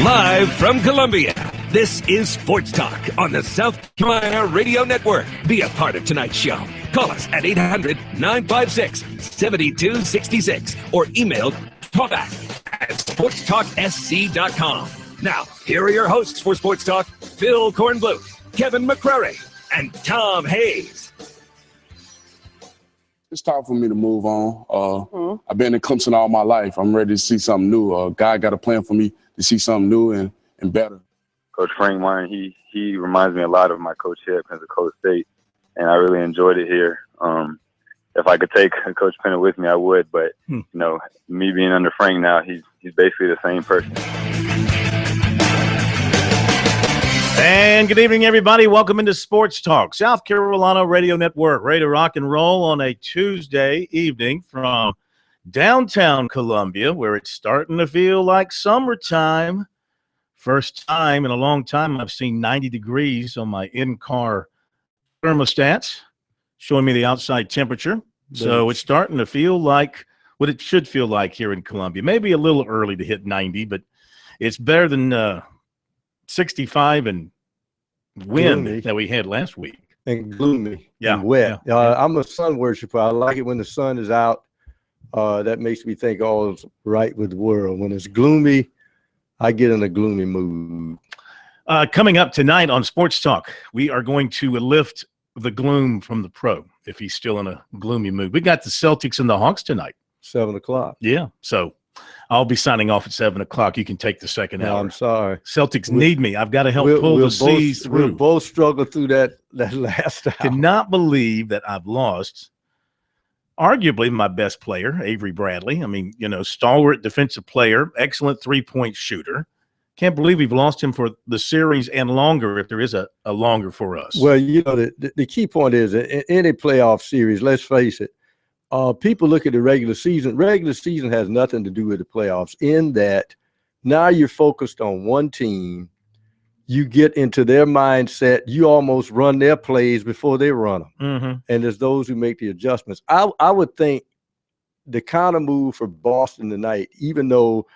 Live from Columbia, this is Sports Talk on the South Carolina Radio Network. Be a part of tonight's show. Call us at 800-956-7266 or email talkback@sportstalksc.com. Now, here are your hosts for Sports Talk, Phil Kornbluth, Kevin McCrary, and Tom Hayes. It's time for me to move on. I've been in Clemson all my life. I'm ready to see something new. God got a plan for me to see something new and better. Coach Frank Martin, he reminds me a lot of my coach here at Pensacola State, and I really enjoyed it here. If I could take Coach Pennant with me, I would. But you know, me being under Frank now, he's basically the same person. And good evening, everybody. Welcome into Sports Talk, South Carolina Radio Network. Ready to rock and roll on a Tuesday evening from downtown Columbia, where it's starting to feel like summertime. First time in a long time I've seen 90 degrees on my in-car thermostats, showing me the outside temperature. So it's starting to feel like what it should feel like here in Columbia. Maybe a little early to hit 90, but it's better than 65 and wind gloomy that we had last week. and gloomy and wet. I'm a sun worshiper. I like it when the sun is out. That makes me think all's right with the world. When it's gloomy, I get in a gloomy mood. Coming up tonight on Sports Talk, we are going to lift the gloom from the pro if he's still in a gloomy mood. We got the Celtics and the Hawks tonight. 7 o'clock. Yeah, so I'll be signing off at 7 o'clock. You can take the second hour. I'm sorry. Celtics need me. I've got to help pull the seas through. We'll both struggle through that last hour. Cannot believe that I've lost arguably my best player, Avery Bradley. I mean, you know, stalwart defensive player, excellent three-point shooter. Can't believe we've lost him for the series and longer, if there is a longer for us. Well, you know, the key point is in any playoff series, let's face it, people look at the regular season. Regular season has nothing to do with the playoffs in that now you're focused on one team. You get into their mindset. You almost run their plays before they run them. And there's those who make the adjustments. I would think the counter move for Boston tonight, even though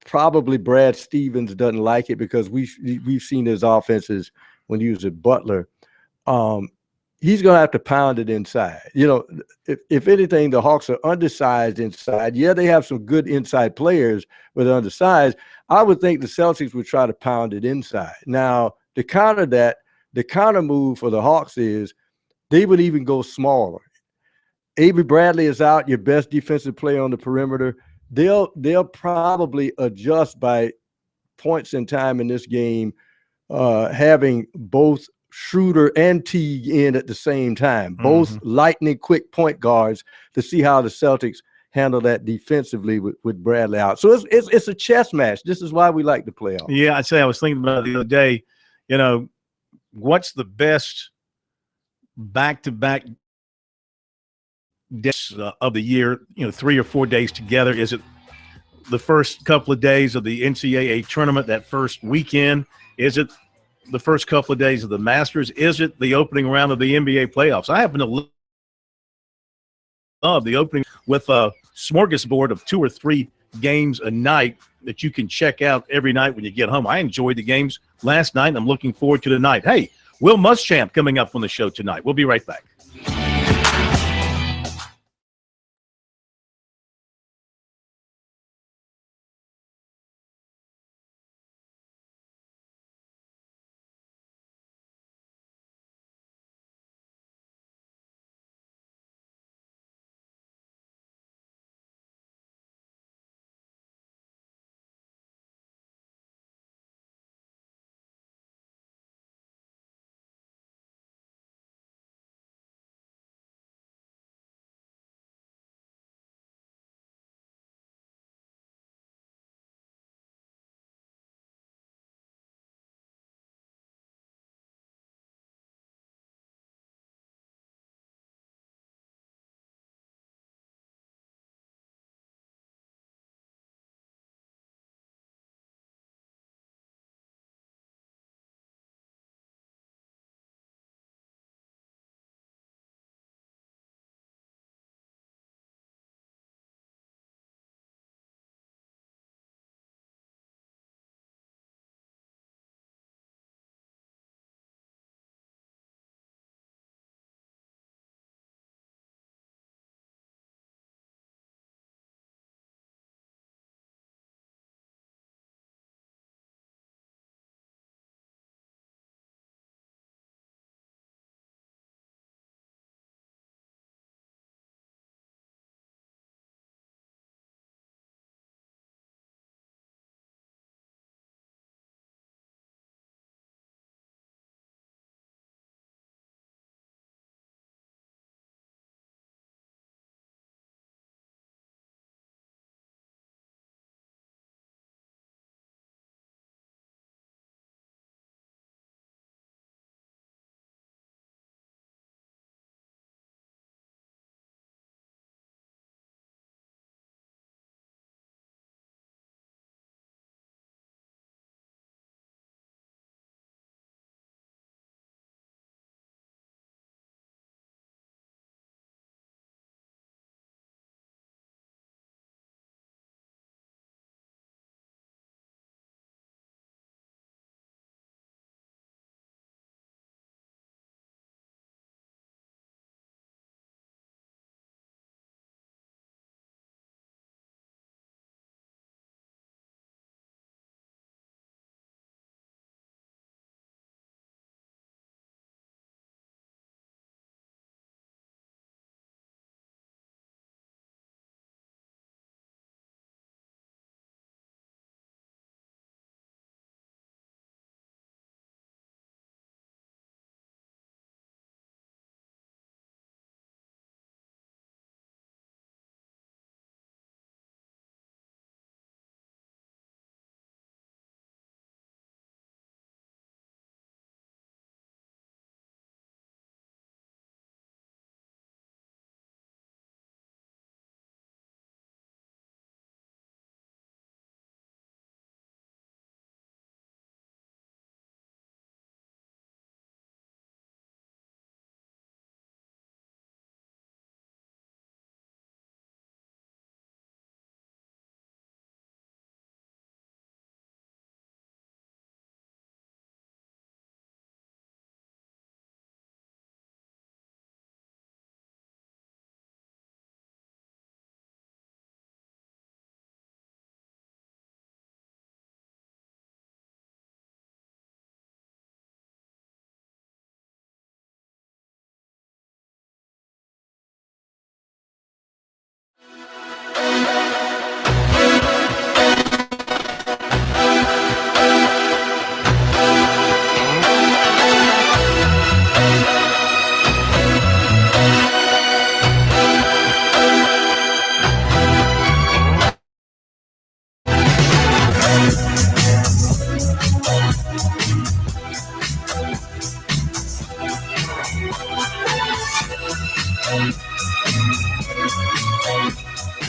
probably Brad Stevens doesn't like it because we've seen his offenses when he was at Butler. He's going to have to pound it inside. You know, if anything, the Hawks are undersized inside. Yeah, they have some good inside players, but they're undersized. I would think the Celtics would try to pound it inside. Now, to counter that, the counter move for the Hawks is they would even go smaller. Avery Bradley is out, your best defensive player on the perimeter. They'll probably adjust by points in time in this game, having both Schroeder and Teague in at the same time, both lightning quick point guards, to see how the Celtics handle that defensively with Bradley out. So it's a chess match. This is why we like the playoffs. Yeah, I'd say I was thinking about it the other day, you know, what's the best back-to-back days of the year, you know, 3 or 4 days together? Is it the first couple of days of the NCAA tournament, that first weekend? Is it the first couple of days of the Masters? Is it the opening round of the NBA playoffs? I happen to love the opening with a smorgasbord of 2 or 3 games a night that you can check out every night when you get home. I enjoyed the games last night, and I'm looking forward to tonight. Hey, Will Muschamp coming up on the show tonight. We'll be right back.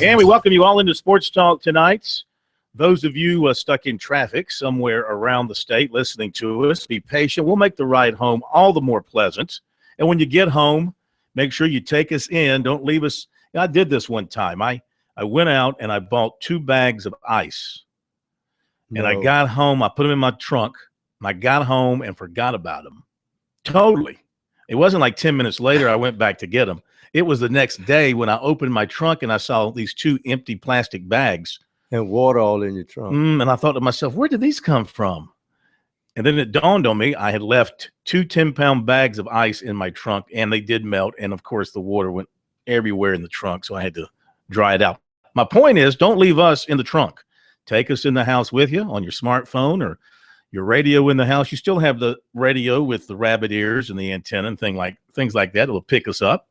And we welcome you all into Sports Talk tonight. Those of you stuck in traffic somewhere around the state listening to us, be patient. We'll make the ride home all the more pleasant. And when you get home, make sure you take us in. Don't leave us. I did this one time. I went out and I bought 2 bags of ice. And I got home. I put them in my trunk. And I got home and forgot about them. Totally. It wasn't like 10 minutes later I went back to get them. It was the next day when I opened my trunk and I saw these 2 empty plastic bags. And water all in your trunk. And I thought to myself, where did these come from? And then it dawned on me, I had left 2 10-pound bags of ice in my trunk, and they did melt. And, of course, the water went everywhere in the trunk, so I had to dry it out. My point is, don't leave us in the trunk. Take us in the house with you on your smartphone or your radio in the house. You still have the radio with the rabbit ears and the antenna and things like that. It'll pick us up.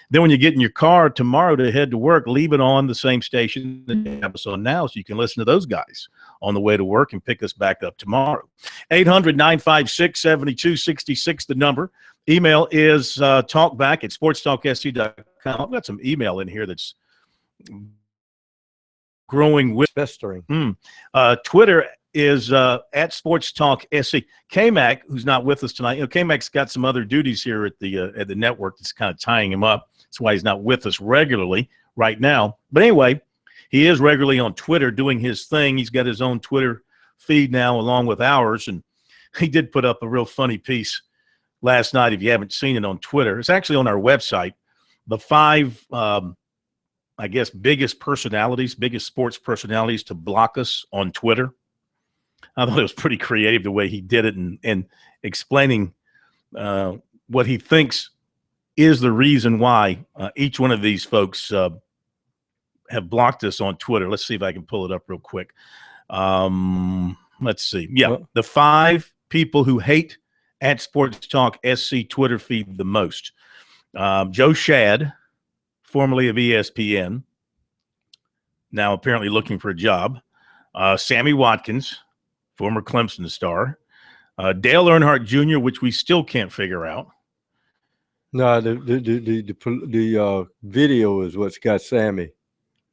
Then when you get in your car tomorrow to head to work, leave it on the same station that you have us on now so you can listen to those guys on the way to work and pick us back up tomorrow. 800-956-7266, the number. Email is talkback@sportstalksc.com. I've got some email in here that's growing with festering. Twitter is at Sports Talk SC. K-Mac, who's not with us tonight, K-Mac's got some other duties here at the network that's kind of tying him up. That's why he's not with us regularly right now. But anyway, he is regularly on Twitter doing his thing. He's got his own Twitter feed now along with ours, and he did put up a real funny piece last night. If you haven't seen it on Twitter, it's actually on our website. The 5 biggest sports personalities to block us on Twitter. I thought it was pretty creative the way he did it and explaining what he thinks is the reason why each one of these folks have blocked us on Twitter. Let's see if I can pull it up real quick. Let's see. Yeah, the 5 people who hate at Sports Talk SC Twitter feed the most. Joe Shad, formerly of ESPN, now apparently looking for a job. Sammy Watkins, former Clemson star. Dale Earnhardt Jr., which we still can't figure out. No, the video is what's got Sammy.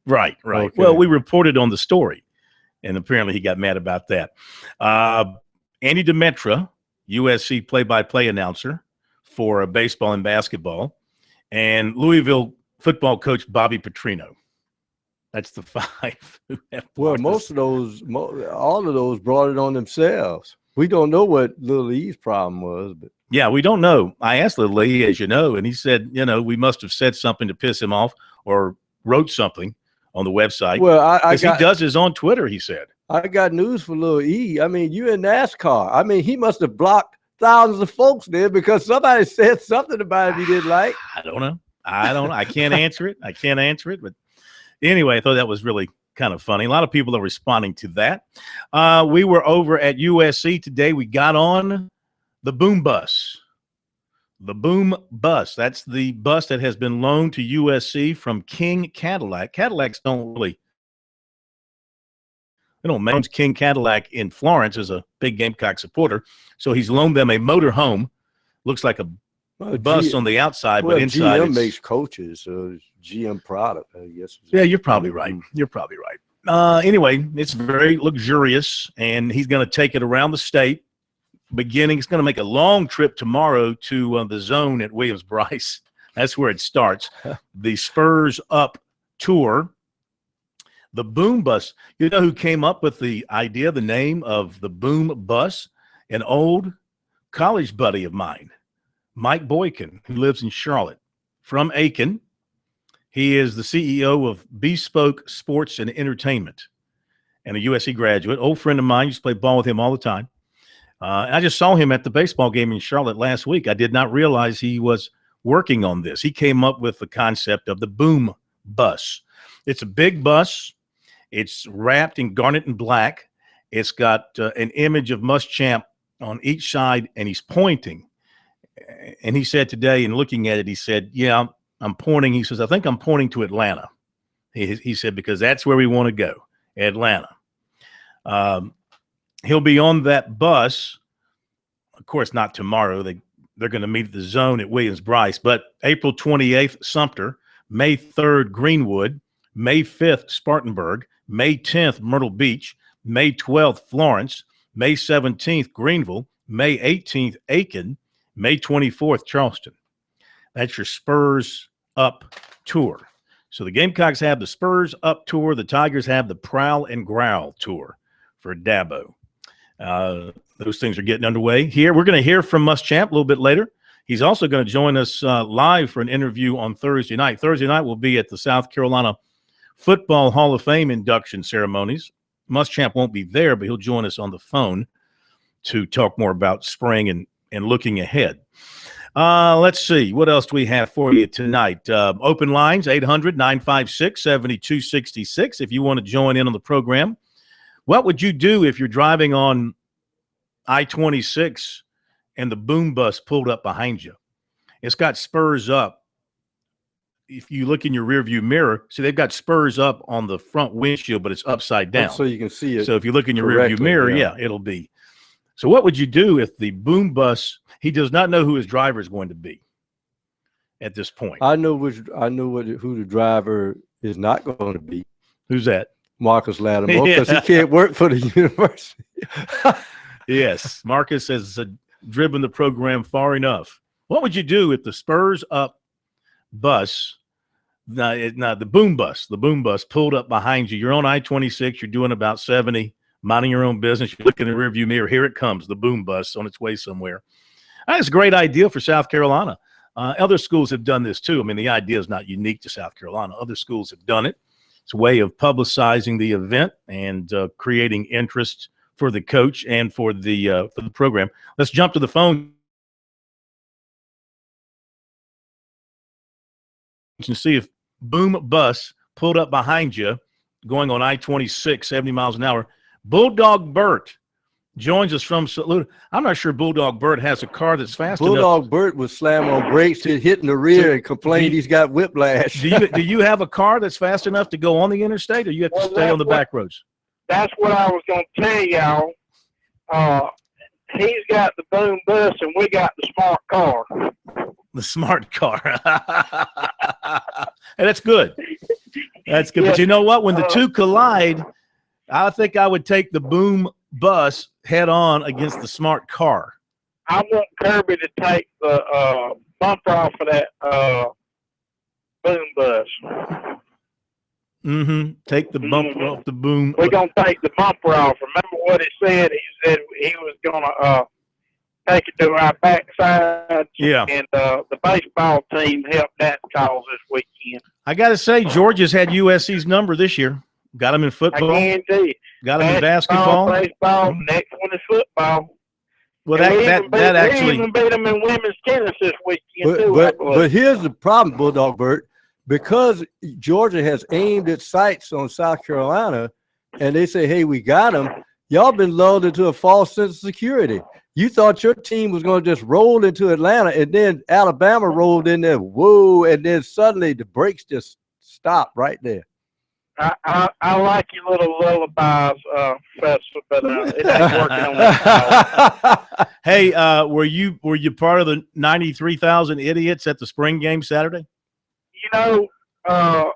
Right. Okay. Well, we reported on the story, and apparently he got mad about that. Andy Demetra, USC play-by-play announcer for baseball and basketball, and Louisville football coach Bobby Petrino. That's the 5 who have Well, all of those brought it on themselves. We don't know what Lil E's problem was, but yeah, we don't know. I asked Lil E, as you know, and he said, we must have said something to piss him off or wrote something on the website. Well, he does his on Twitter, he said. I got news for Lil E. I mean, you in NASCAR. I mean, he must have blocked thousands of folks there because somebody said something about it he didn't like. I don't know. I can't answer it. But anyway, I thought that was really kind of funny. A lot of people are responding to that. We were over at USC today. We got on the Boom Bus. The Boom Bus. That's the bus that has been loaned to USC from King Cadillac. Cadillacs don't manage. King Cadillac in Florence is a big Gamecock supporter. So he's loaned them a motor home. Looks like a bus on the outside, but inside GM makes coaches, so it's GM product, I guess. Yeah, you're probably right. Anyway, it's very luxurious, and he's going to take it around the state. He's going to make a long trip tomorrow to the Zone at Williams-Brice. That's where it starts. The Spurs Up Tour. The Boom Bus. You know who came up with the idea, the name of the Boom Bus? An old college buddy of mine, Mike Boykin, who lives in Charlotte, from Aiken. He is the CEO of Bespoke Sports and Entertainment and a USC graduate. Old friend of mine. Used to play ball with him all the time. I just saw him at the baseball game in Charlotte last week. I did not realize he was working on this. He came up with the concept of the Boom Bus. It's a big bus. It's wrapped in garnet and black. It's got an image of Muschamp on each side, and he's pointing. And he said today, in looking at it, he said, yeah, I'm pointing. He says, I think I'm pointing to Atlanta. He said, because that's where we want to go, Atlanta. He'll be on that bus. Of course, not tomorrow. They they're going to meet at the Zone at Williams-Brice. But April 28th, Sumter, May 3rd, Greenwood, May 5th, Spartanburg, May 10th, Myrtle Beach, May 12th, Florence, May 17th, Greenville, May 18th, Aiken, May 24th, Charleston. That's your Spurs Up Tour. So the Gamecocks have the Spurs Up Tour. The Tigers have the Prowl and Growl Tour for Dabo. Those things are getting underway here. We're going to hear from Muschamp a little bit later. He's also going to join us live for an interview on Thursday night. Thursday night will be at the South Carolina Football Hall of Fame induction ceremonies. Muschamp won't be there, but he'll join us on the phone to talk more about spring and looking ahead. Let's see. What else do we have for you tonight? Open lines, 800-956-7266 if you want to join in on the program. What would you do if you're driving on I-26 and the boom bus pulled up behind you? It's got Spurs Up. If you look in your rearview mirror, see they've got Spurs Up on the front windshield, but it's upside down. So you can see it. So if you look in your rearview mirror, yeah, it'll be. So what would you do if the boom bus, he does not know who his driver is going to be at this point? I know who the driver is not going to be. Who's that? Marcus Lattimore, because he can't work for the university. Yes, Marcus has driven the program far enough. What would you do if the Spurs Up bus, the boom bus pulled up behind you? You're on I-26, you're doing about 70, minding your own business. You look in the rearview mirror, here it comes, the boom bus on its way somewhere. That's a great idea for South Carolina. Other schools have done this too. I mean, the idea is not unique to South Carolina. Other schools have done it. It's a way of publicizing the event and creating interest for the coach and for the program. Let's jump to the phone and see if boom bus pulled up behind you going on I-26, 70 miles an hour. Bulldog Bert joins us from Saluda. I'm not sure Bulldog Bert has a car that's fast enough. Bulldog Bert would slam on brakes, hit in the rear, and complain he's got whiplash. Do you have a car that's fast enough to go on the interstate, or you have to stay on the back roads? That's what I was going to tell y'all. He's got the boom bus, and we got the smart car. The smart car. Hey, that's good. That's good. But you know what? When the two collide, I think I would take the boom bus head on against the smart car. I want Kirby to take the bumper off of that boom bus. Mm-hmm. Take the bumper off the boom. We're going to take the bumper off. Remember what he said? He said he was going to take it to our backside. Yeah. And the baseball team helped that cause this weekend. I got to say, Georgia's had USC's number this year. Got him in football. I guarantee. Got him in basketball. Baseball. Next one is football. Well, that actually. We even beat them in women's tennis this weekend, too. But here's the problem, Bulldog Bert. Because Georgia has aimed its sights on South Carolina, and they say, hey, we got them, y'all been lulled into a false sense of security. You thought your team was going to just roll into Atlanta, and then Alabama rolled in there, whoa, and then suddenly the brakes just stopped right there. I like your little lullabies, Professor, but it ain't working on that. Hey, were you part of the 93,000 idiots at the spring game Saturday? You know, I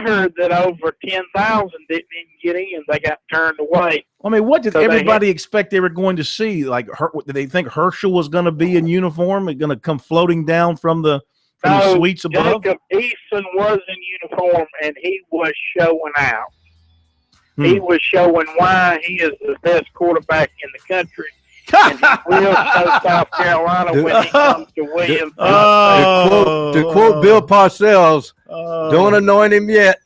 heard that over 10,000 didn't even get in. They got turned away. I mean, what did everybody expect they were going to see? Like, did they think Herschel was going to be in uniform and going to come floating down from the suites above? Jacob Eason was in uniform, and he was showing out. He was showing why he is the best quarterback in the country. And he will show South Carolina when he comes to Williams. To quote Bill Parcells, don't anoint him yet.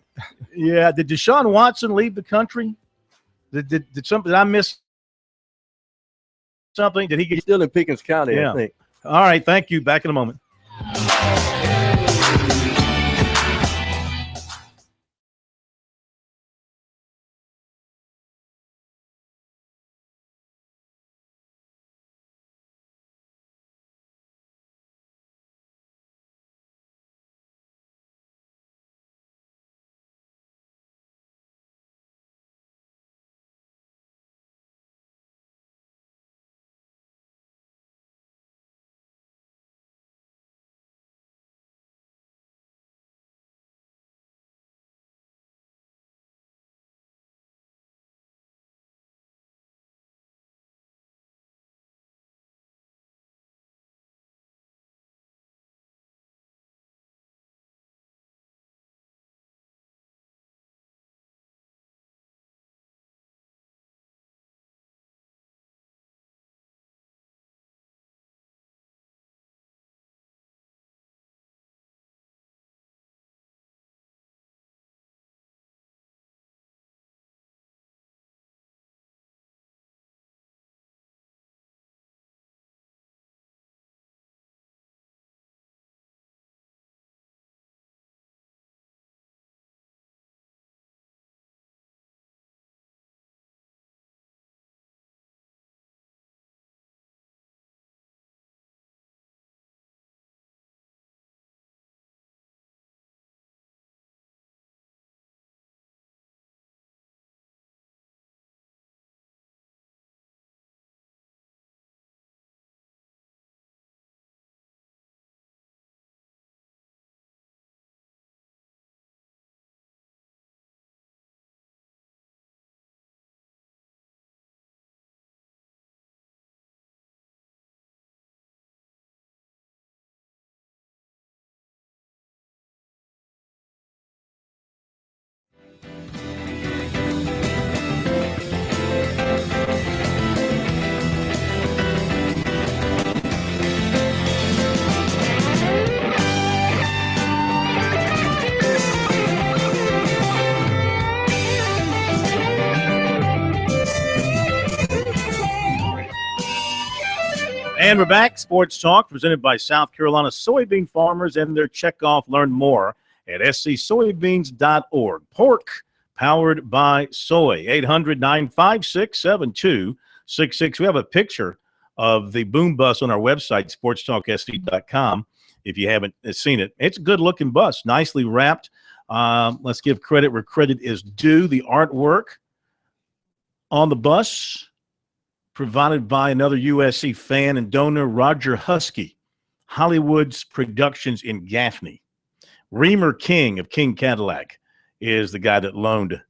Yeah. Did Deshaun Watson leave the country? Did I miss something? Did he get still in Pickens County? Yeah. I think. All right. Thank you. Back in a moment. And we're back. Sports Talk presented by South Carolina soybean farmers and their checkoff. Learn more at scsoybeans.org. Pork powered by soy. 800-956-7266. We have a picture of the boom bus on our website, sportstalksc.com. If you haven't seen it, it's a good-looking bus, nicely wrapped. Let's give credit where credit is due. The artwork on the bus provided by another USC fan and donor, Roger Husky, Hollywood's Productions in Gaffney. Reamer King of King Cadillac is the guy that loaned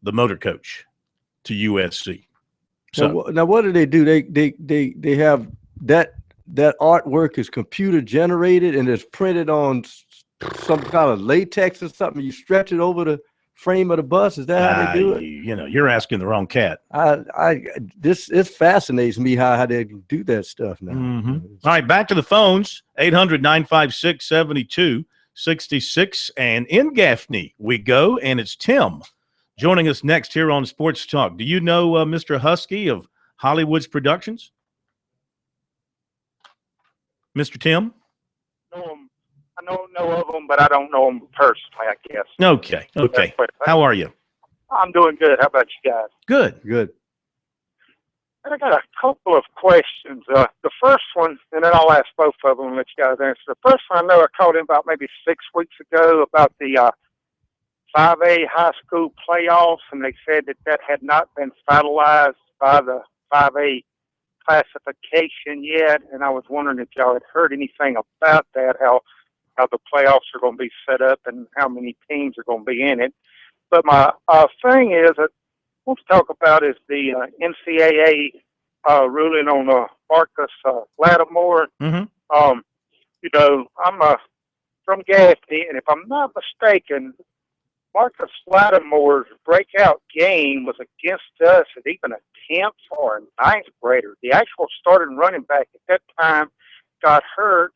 the motor coach to USC. So now what do? They have that artwork is computer generated and it's printed on some kind of latex or something. You stretch it over the frame of the bus. Is that how they do it? You're asking the wrong cat. It fascinates me how they do that stuff now. Mm-hmm. All right, back to the phones. 800-956-7266. And in Gaffney we go, and it's Tim joining us next here on Sports Talk. Do you know Mr. Husky of Hollywood's Productions? Mr. Tim? I know of them, but I don't know them personally, I guess. Okay. How are you? I'm doing good. How about you guys? Good. I got a couple of questions. The first one, and then I'll ask both of them and let you guys answer. The first one, I know I called in about maybe 6 weeks ago about the 5A high school playoffs, and they said that had not been finalized by the 5A classification yet, and I was wondering if y'all had heard anything about that, how the playoffs are going to be set up and how many teams are going to be in it. But my thing is, I want to talk about is the NCAA ruling on Marcus Lattimore. Mm-hmm. I'm from Gaffney, and if I'm not mistaken, Marcus Lattimore's breakout game was against us at even a 10th or a 9th grader. The actual starting running back at that time got hurt,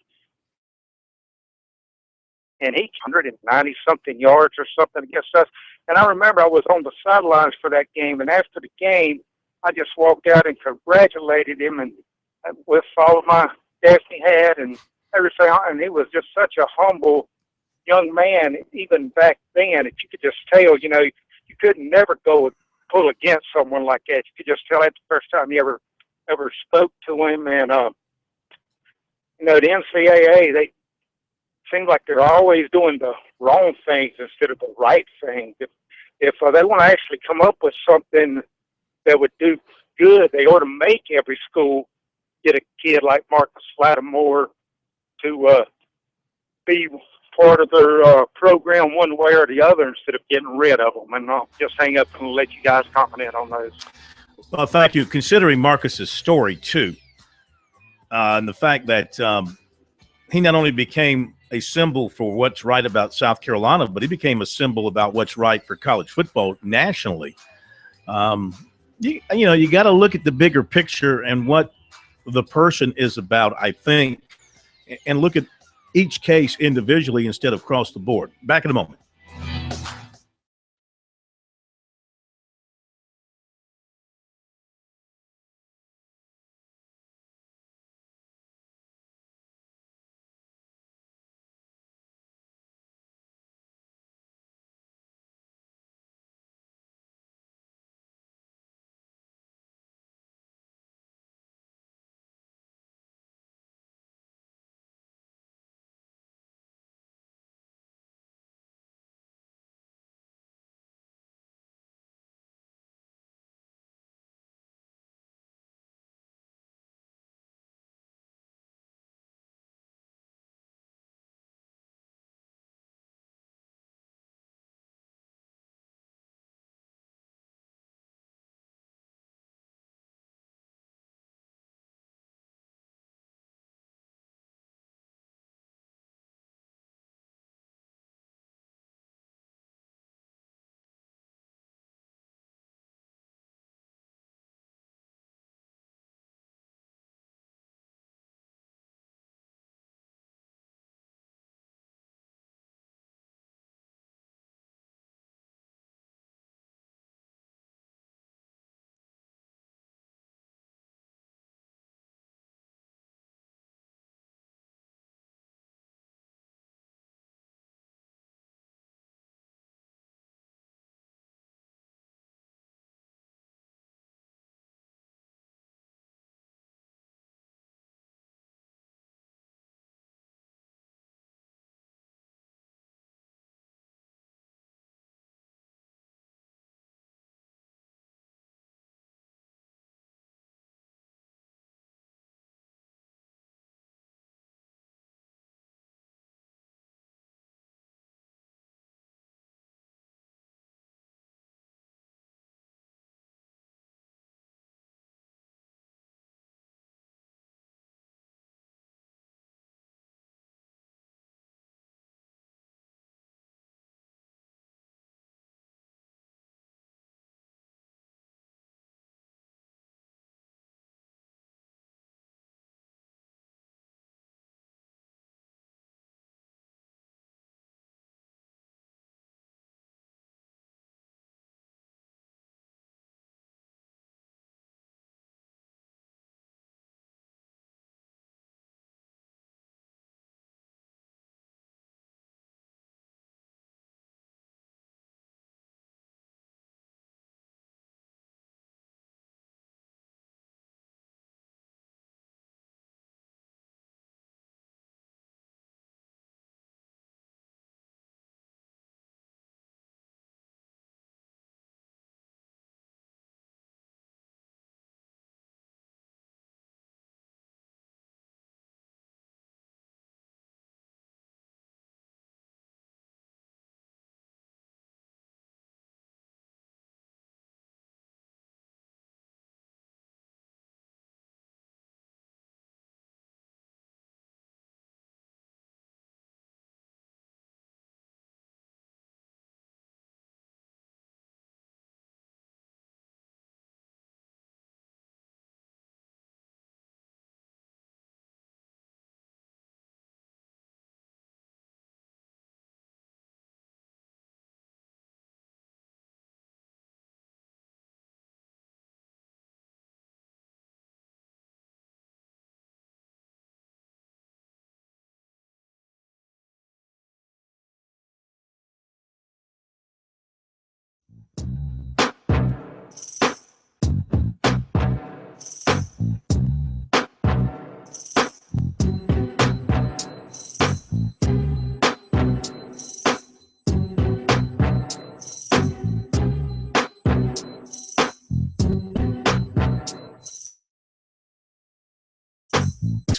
and he 190-something yards or something against us. And I remember I was on the sidelines for that game, and after the game, I just walked out and congratulated him and with all of my Gaffney hat and everything. And he was just such a humble young man, even back then. That you could just tell, you could never go pull against someone like that. You could just tell that's the first time you ever spoke to him. And the NCAA, they seem like they're always doing the wrong things instead of the right things. If they want to actually come up with something that would do good, they ought to make every school get a kid like Marcus Lattimore to be part of their program one way or the other instead of getting rid of them. And I'll just hang up and let you guys comment on those. Well, thank you. Considering Marcus's story, too, and the fact that he not only became a symbol for what's right about South Carolina, but he became a symbol about what's right for college football nationally. You got to look at the bigger picture and what the person is about, I think, and look at each case individually instead of across the board. Back in a moment.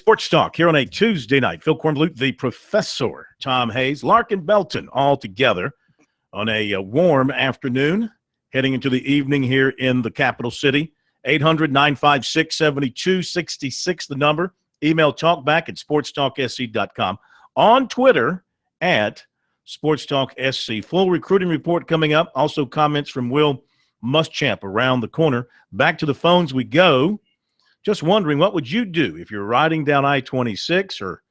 Sports Talk here on a Tuesday night. Phil Kornblut, the professor, Tom Hayes, Larkin Belton, all together on a warm afternoon, heading into the evening here in the capital city. 800-956-7266, the number. Email talkback at sportstalksc.com. On Twitter at SportsTalkSC. Full recruiting report coming up. Also comments from Will Muschamp around the corner. Back to the phones we go. Just wondering, what would you do if you're riding down I-26 or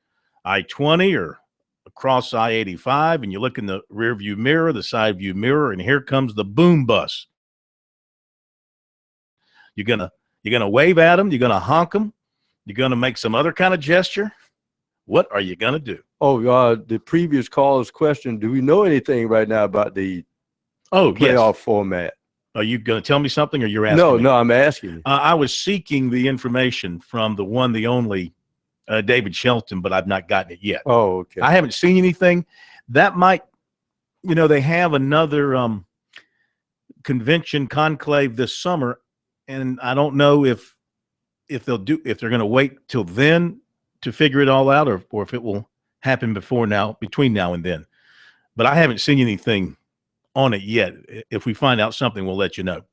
I-20 or across I-85 and you look in the rear view mirror, the side view mirror, and here comes the boom bus? You're gonna wave at them? You're gonna honk them? You're gonna make some other kind of gesture? What are you gonna do? Oh, the previous caller's question: do we know anything right now about the playoff format? Are you going to tell me something, or you're asking me? No, I'm asking you. I was seeking the information from the one, the only David Shelton, but I've not gotten it yet. Oh, okay. I haven't seen anything. That might, they have another convention conclave this summer, and I don't know if they're going to wait till then to figure it all out, or if it will happen between now and then. But I haven't seen anything on it yet. If we find out something, we'll let you know. All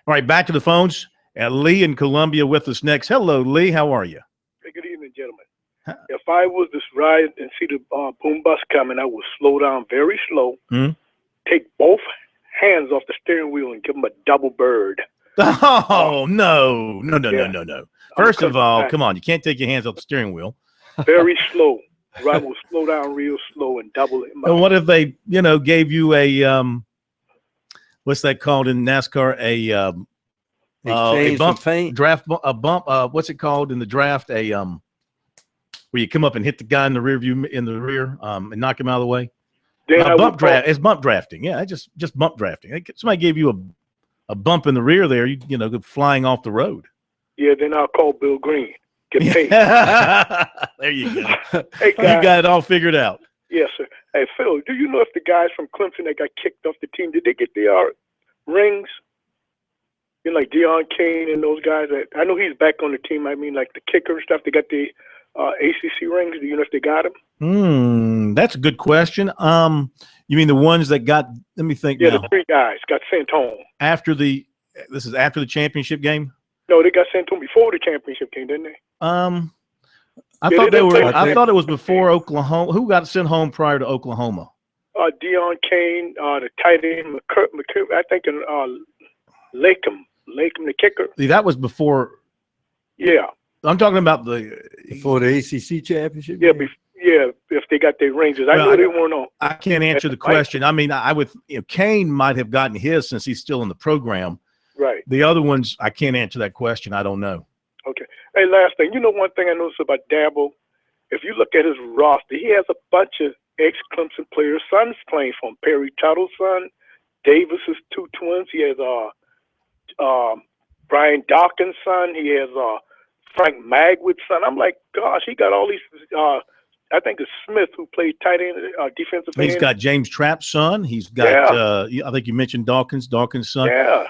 right, back to the phones. Lee in Columbia with us next. Hello, Lee. How are you? Hey, good evening, gentlemen. If I was to ride and see the boom bus coming, I would slow down very slow, take both hands off the steering wheel and give them a double bird. Oh, no. First of all, come on. You can't take your hands off the steering wheel. Very slow. Right, will slow down real slow and double it. And what if they, gave you a what's that called in NASCAR? A bump, draft, a bump. What's it called in the draft? Where you come up and hit the guy in the rear view in the rear and knock him out of the way. Bump draft. It's bump drafting. Yeah, just bump drafting. Somebody gave you a bump in the rear there. You go flying off the road. Yeah, then I'll call Bill Green. Get paid. There you go. Hey, guys. You got it all figured out. Yes, sir. Hey, Phil, do you know if the guys from Clemson that got kicked off the team, did they get their rings? Like Deion Kane and those guys. I know he's back on the team. I mean, like the kicker and stuff. They got the ACC rings. Do you know if they got them? That's a good question. You mean the ones that got? Let me think. Yeah, now. the three guys got sent home This is after the championship game. No, they got sent home before the championship game, didn't they? I thought it was before Oklahoma. Who got sent home prior to Oklahoma? Deion Kane, the tight end, I think, Lakem, the kicker. That was before. Yeah, I'm talking about before the ACC championship. Yeah, if they got their ranges, I know they weren't on. I can't answer the question. I mean, I would. Kane might have gotten his since he's still in the program. Right. The other ones, I can't answer that question. I don't know. Okay. Hey, last thing. One thing I noticed about Dabo, if you look at his roster, he has a bunch of ex-Clemson players. Son's playing for him. Perry Tuttle's son, Davis's two twins. He has Brian Dawkins' son. He has Frank Magwood's son. I'm like, gosh, he got all these I think it's Smith who played tight end, defensive end. He's got James Trapp's son. He's got, I think you mentioned Dawkins' son.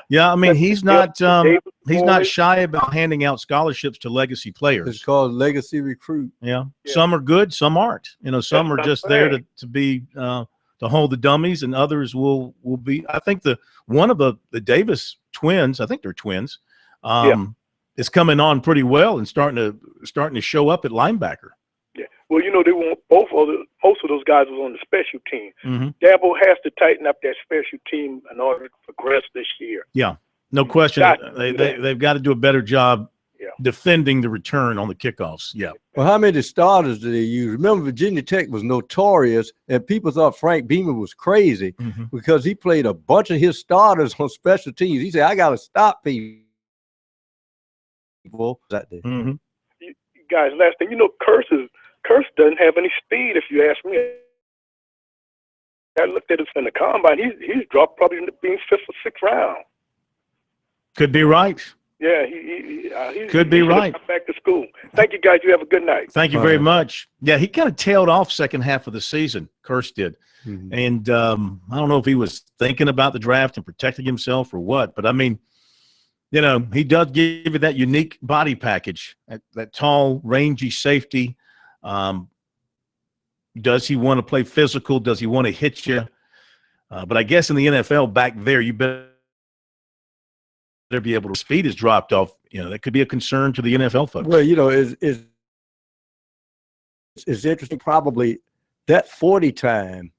Yeah. I mean, he's not shy about handing out scholarships to legacy players. It's called legacy recruit. Yeah. Some are good, some aren't. Some are just there to be to hold the dummies, and others will be. I think one of the Davis twins, I think they're twins, is coming on pretty well and starting to show up at linebacker. Well, they want most of those guys was on the special team. Mm-hmm. Dabo has to tighten up that special team in order to progress this year. Yeah, no question. They've got to do a better job defending the return on the kickoffs. Yeah. Well, how many starters do they use? Remember, Virginia Tech was notorious, and people thought Frank Beamer was crazy because he played a bunch of his starters on special teams. He said, "I got to stop people." That day. Mm-hmm. You guys, last thing, Curse doesn't have any speed, if you ask me. I looked at us in the combine. He's dropped probably being 5th or 6th round. Could be right. Yeah, he could be right. Come back to school. Thank you, guys. You have a good night. Thank you very much. Yeah, he kind of tailed off second half of the season. Curse did, and I don't know if he was thinking about the draft and protecting himself or what. But I mean, He does give you that unique body package, that tall, rangy safety. Does he want to play physical? Does he want to hit you? But I guess in the NFL back there, you better be able to. Speed has dropped off. That could be a concern to the NFL folks. Well, it's interesting. Probably that 40 time,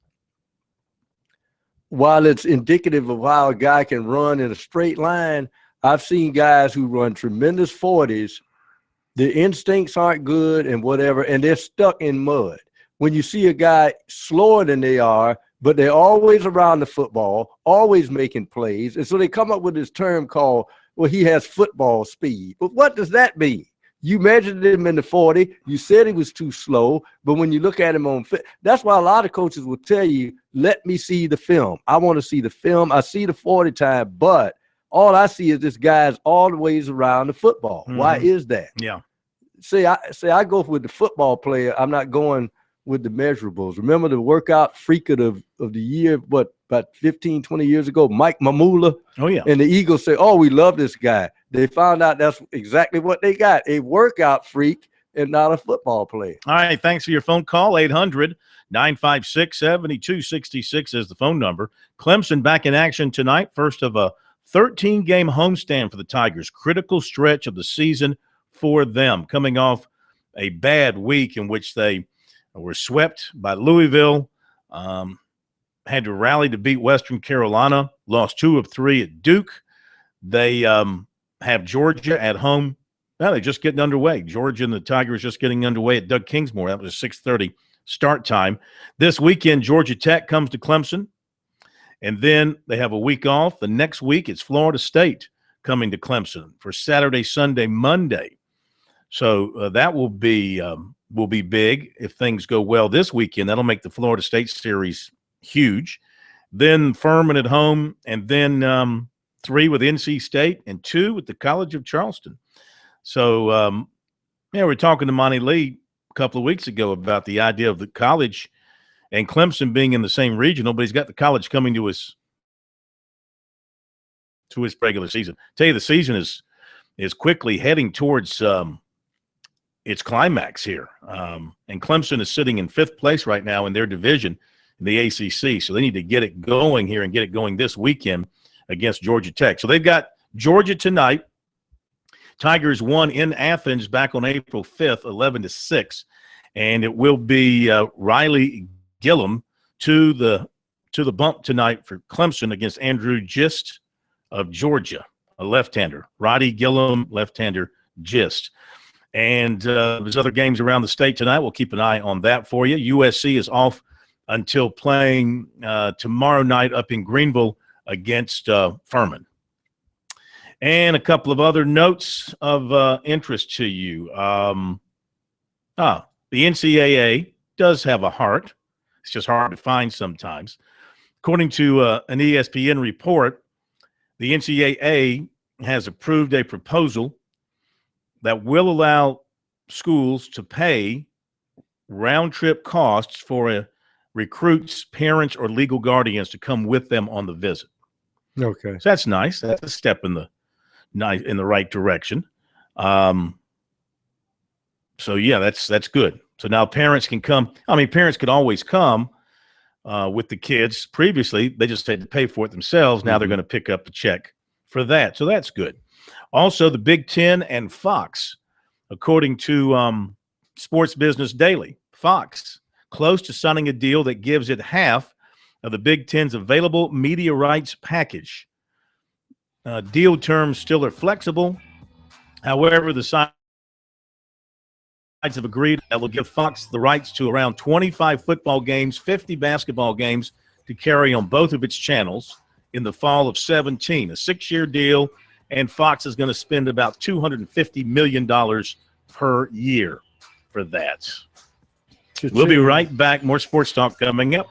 while it's indicative of how a guy can run in a straight line, I've seen guys who run tremendous 40s. The instincts aren't good and whatever, and they're stuck in mud. When you see a guy slower than they are, but they're always around the football, always making plays. And so they come up with this term called, well, he has football speed. But what does that mean? You measured him in the 40. You said he was too slow. But when you look at him on fit, that's why a lot of coaches will tell you, let me see the film. I want to see the film. I see the 40 time, but all I see is this guy's always around the football. Mm-hmm. Why is that? Yeah. I go with the football player. I'm not going with the measurables. Remember the workout freak of the year, about 15, 20 years ago, Mike Mamula? Oh, yeah. And the Eagles say, oh, we love this guy. They found out that's exactly what they got, a workout freak and not a football player. All right, thanks for your phone call. 800-956-7266 is the phone number. Clemson back in action tonight, first of a 13-game homestand for the Tigers. Critical stretch of the season for them, coming off a bad week in which they were swept by Louisville, had to rally to beat Western Carolina, lost 2 of 3 at Duke. They have Georgia at home. Well, they're just getting underway. Georgia and the Tigers just getting underway at Doug Kingsmore. That was a 6:30 start time. This weekend, Georgia Tech comes to Clemson, and then they have a week off. The next week, it's Florida State coming to Clemson for Saturday, Sunday, Monday. So that will be big if things go well this weekend. That'll make the Florida State series huge. Then Furman at home, and then 3 with NC State and 2 with the College of Charleston. So, we were talking to Monty Lee a couple of weeks ago about the idea of the college and Clemson being in the same regional, but he's got the college coming to his regular season. Tell you, the season is quickly heading towards its climax here. And Clemson is sitting in 5th place right now in their division in the ACC. So they need to get it going here and get it going this weekend against Georgia Tech. So they've got Georgia tonight. Tigers won in Athens back on April 5th, 11-6. And it will be Riley Gillum to the bump tonight for Clemson against Andrew Gist of Georgia, a left-hander. Roddy Gillum, left-hander, Gist. And there's other games around the state tonight. We'll keep an eye on that for you. USC is off until playing tomorrow night up in Greenville against Furman. And a couple of other notes of interest to you. The NCAA does have a heart. It's just hard to find sometimes. According to an ESPN report, the NCAA has approved a proposal that will allow schools to pay round-trip costs for a recruit's parents or legal guardians to come with them on the visit. Okay. So that's nice. That's a step in the right direction. So yeah, that's good. So now parents can come. I mean, parents could always come with the kids. Previously, they just had to pay for it themselves. Now they're going to pick up the check for that. So that's good. Also, the Big Ten and Fox, according to Sports Business Daily, Fox close to signing a deal that gives it half of the Big Ten's available media rights package. Deal terms still are flexible. However, the sides have agreed that will give Fox the rights to around 25 football games, 50 basketball games to carry on both of its channels in the fall of 2017. A 6-year deal, and Fox is going to spend about $250 million per year for that. We'll be right back. More sports talk coming up.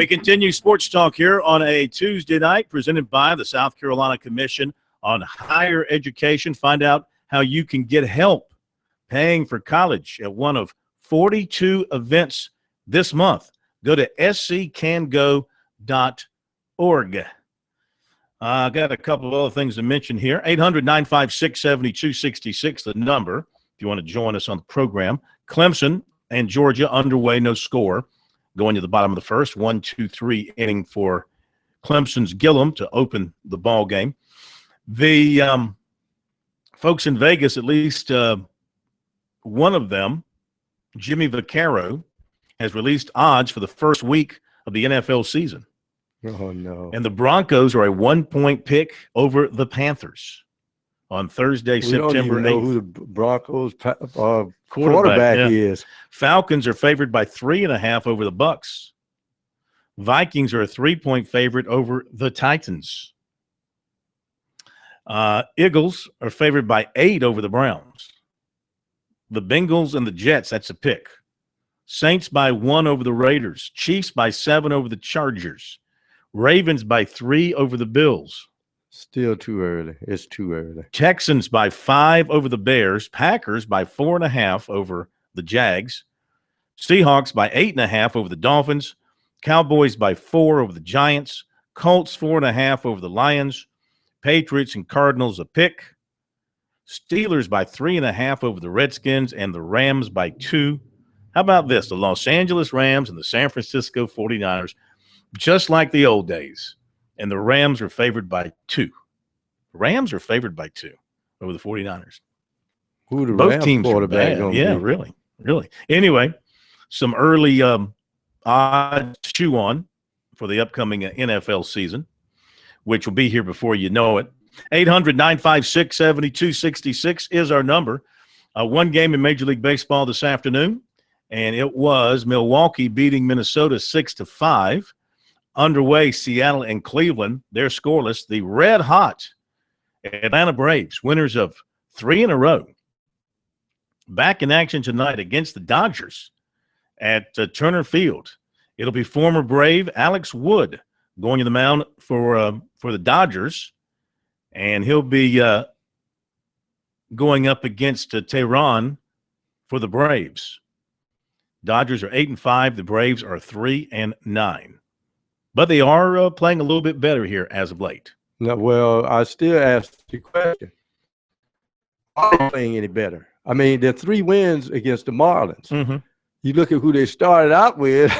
We continue Sports Talk here on a Tuesday night, presented by the South Carolina Commission on Higher Education. Find out how you can get help paying for college at one of 42 events this month. Go to sccango.org. I got a couple of other things to mention here. 800-956-7266, the number, if you want to join us on the program. Clemson and Georgia underway, no score. Going to the bottom of the first, 1-2-3 inning for Clemson's Gillum to open the ball game. The folks in Vegas, at least one of them, Jimmy Vaccaro, has released odds for the first week of the NFL season. Oh, no. And the Broncos are a 1-point pick over the Panthers on Thursday, September 8th. We don't even know who the Broncos quarterback is. Falcons are favored by 3.5 over the Bucks. Vikings are a 3-point favorite over the Titans. Eagles are favored by 8 over the Browns. The Bengals and the Jets, that's a pick. Saints by 1 over the Raiders. Chiefs by 7 over the Chargers. Ravens by 3 over the Bills. Still too early. It's too early. Texans by 5 over the Bears. Packers by 4.5 over the Jags. Seahawks by 8.5 over the Dolphins. Cowboys by 4 over the Giants. Colts 4.5 over the Lions. Patriots and Cardinals a pick. Steelers by 3.5 over the Redskins, and the Rams by 2. How about this? The Los Angeles Rams and the San Francisco 49ers, just like the old days. And the Rams are favored by 2. Rams are favored by 2 over the 49ers. Who the Both Rams teams are quarterback bad. gonna Yeah, be? really. Anyway, some early odds to chew on for the upcoming NFL season, which will be here before you know it. 800-956-7266 is our number. One game in Major League Baseball this afternoon, and it was Milwaukee beating Minnesota 6-5. Underway, Seattle and Cleveland, they're scoreless. The red-hot Atlanta Braves, winners of 3 in a row, back in action tonight against the Dodgers at Turner Field. It'll be former Brave Alex Wood going to the mound for the Dodgers, and he'll be going up against Tehran for the Braves. Dodgers are 8-5. The Braves are 3-9. But they are playing a little bit better here as of late. No, well, I still ask the question. Are they playing any better? I mean, they're 3 wins against the Marlins. Mm-hmm. You look at who they started out with,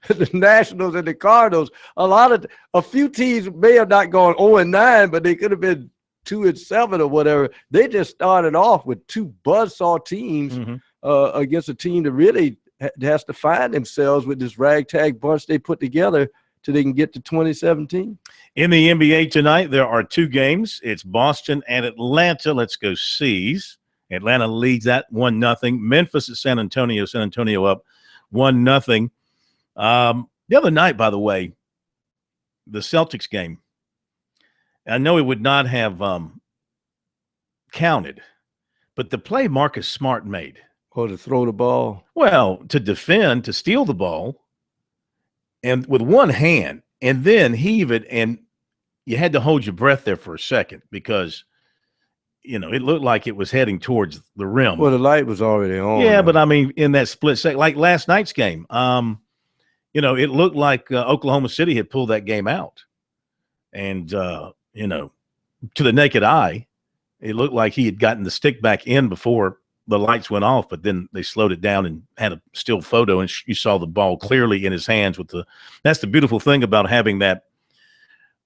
the Nationals and the Cardinals. A few teams may have not gone 0-9, but they could have been 2-7 or whatever. They just started off with 2 buzzsaw teams against a team that really has to find themselves with this ragtag bunch they put together till they can get to 2017. In the NBA tonight, there are 2 games. It's Boston and Atlanta. Let's go C's. Atlanta leads that 1-0. Memphis at San Antonio. San Antonio up 1-0. The other night, by the way, the Celtics game, I know it would not have counted, but the play Marcus Smart made. Or to throw the ball. Well, to defend, to steal the ball, and with one hand, and then heave it, and you had to hold your breath there for a second because, it looked like it was heading towards the rim. Well, the light was already on. Yeah, but I mean, in that split second, like last night's game, it looked like Oklahoma City had pulled that game out. And, to the naked eye, it looked like he had gotten the stick back in before the lights went off, but then they slowed it down and had a still photo, and you saw the ball clearly in his hands. That's the beautiful thing about having that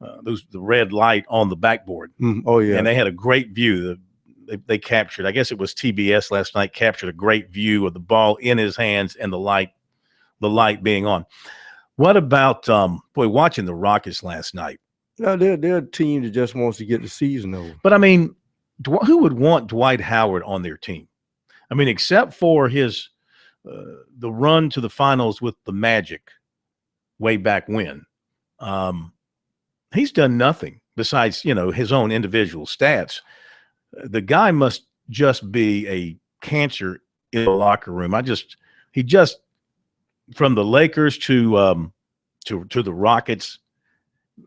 the red light on the backboard. Oh yeah, and they had a great view. They captured, I guess it was TBS last night, captured a great view of the ball in his hands and the light being on. What about watching the Rockets last night? No, they're a team that just wants to get the season over. But I mean, who would want Dwight Howard on their team? I mean, except for his the run to the finals with the Magic way back when, he's done nothing besides his own individual stats. The guy must just be a cancer in the locker room. He just from the Lakers to to the Rockets.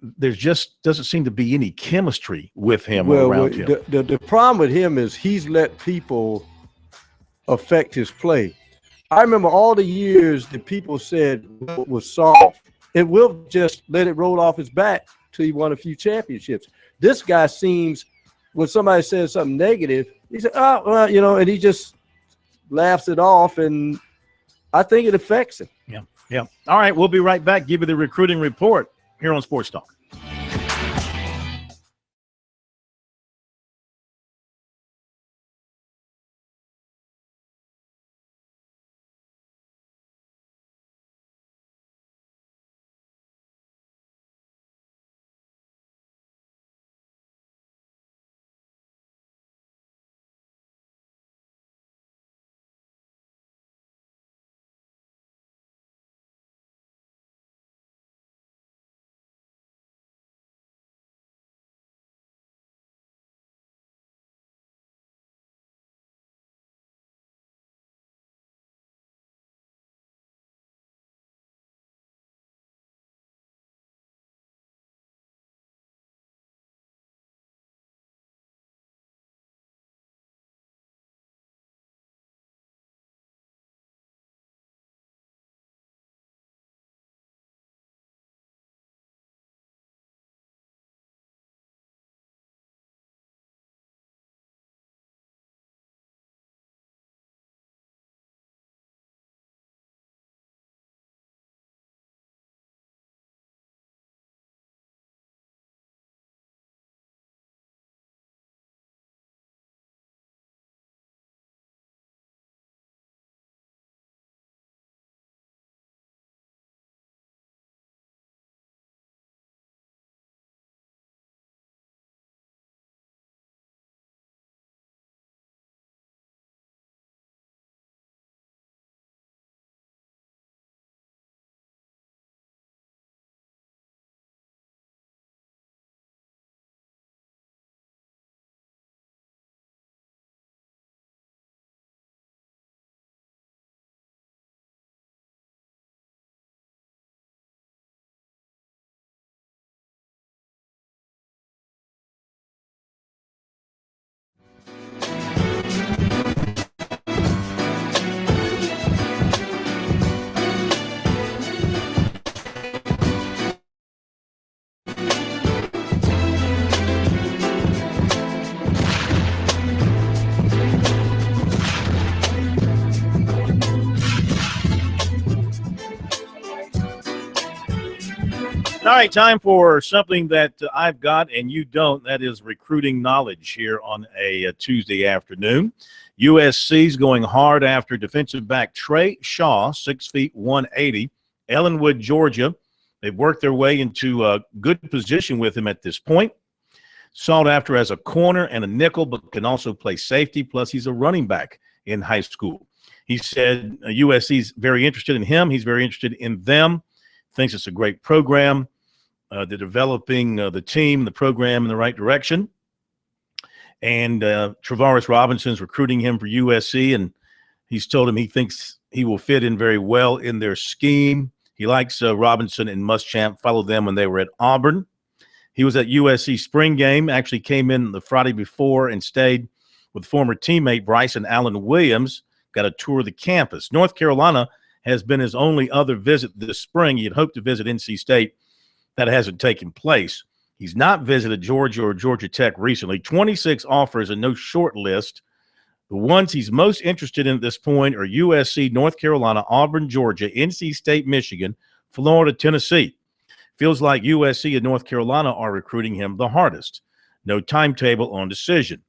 There just doesn't seem to be any chemistry with him well, around him. The problem with him is he's let people affect his play. I remember all the years that people said Wilt was soft, and Wilt just let it roll off his back till he won a few championships. This guy seems, when somebody says something negative, he said, "Oh, well, and he just laughs it off, and I think it affects him. Yeah. All right, we'll be right back. Give you the recruiting report here on Sports Talk. All right, time for something that I've got and you don't. That is recruiting knowledge here on a Tuesday afternoon. USC's going hard after defensive back Trey Shaw, 6 feet 180, Ellenwood, Georgia. They've worked their way into a good position with him at this point. Sought after as a corner and a nickel, but can also play safety, plus he's a running back in high school. He said USC's very interested in him. He's very interested in them. Thinks it's a great program. They're developing the team, the program in the right direction. And Travaris Robinson's recruiting him for USC, and he's told him he thinks he will fit in very well in their scheme. He likes Robinson and Muschamp, followed them when they were at Auburn. He was at USC spring game, actually came in the Friday before and stayed with former teammate Bryson Allen Williams, got a tour of the campus. North Carolina has been his only other visit this spring. He had hoped to visit NC State. That hasn't taken place. He's not visited Georgia or Georgia Tech recently. 26 offers and no short list. The ones he's most interested in at this point are USC, North Carolina, Auburn, Georgia, NC State, Michigan, Florida, Tennessee. Feels like USC and North Carolina are recruiting him the hardest. No timetable on decision.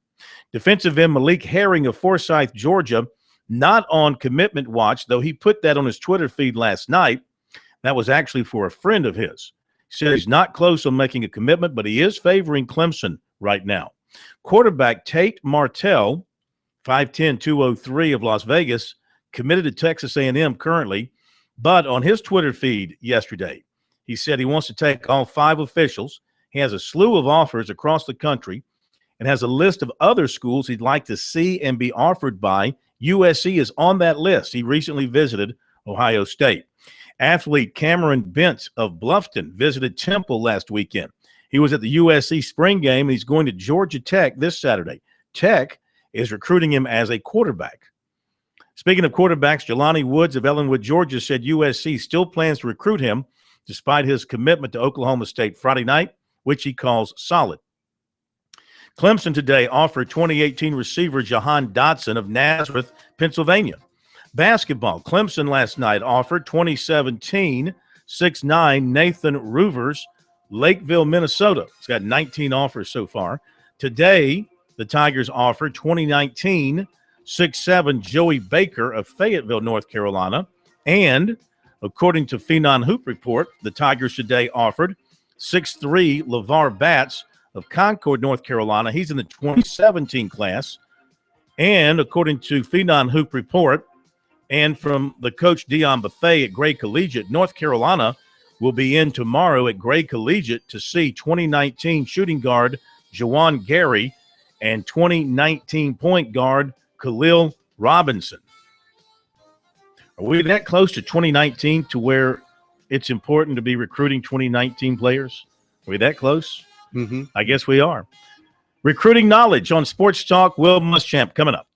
Defensive end Malik Herring of Forsyth, Georgia, not on commitment watch, though he put that on his Twitter feed last night. That was actually for a friend of his. He said he's not close on making a commitment, but he is favoring Clemson right now. Quarterback Tate Martell, 5'10", 203 of Las Vegas, committed to Texas A&M currently, but on his Twitter feed yesterday, he said he wants to take all 5 officials. He has a slew of offers across the country and has a list of other schools he'd like to see and be offered by. USC is on that list. He recently visited Ohio State. Athlete Cameron Bent of Bluffton visited Temple last weekend. He was at the USC spring game, and he's going to Georgia Tech this Saturday. Tech is recruiting him as a quarterback. Speaking of quarterbacks, Jelani Woods of Ellenwood, Georgia, said USC still plans to recruit him despite his commitment to Oklahoma State Friday night, which he calls solid. Clemson today offered 2018 receiver Jahan Dotson of Nazareth, Pennsylvania. Basketball, Clemson last night offered 2017 6'9" Nathan Roovers, Lakeville, Minnesota. He's got 19 offers so far. Today, the Tigers offered 2019 6'7" Joey Baker of Fayetteville, North Carolina. And according to Phenon Hoop Report, the Tigers today offered 6'3" LeVar Batts of Concord, North Carolina. He's in the 2017 class. And according to Phenon Hoop Report, and from the coach Dion Buffet at Gray Collegiate, North Carolina will be in tomorrow at Gray Collegiate to see 2019 shooting guard Jawan Gary and 2019 point guard Khalil Robinson. Are we that close to 2019 to where it's important to be recruiting 2019 players? Are we that close? Mm-hmm. I guess we are. Recruiting knowledge on Sports Talk. Will Muschamp coming up.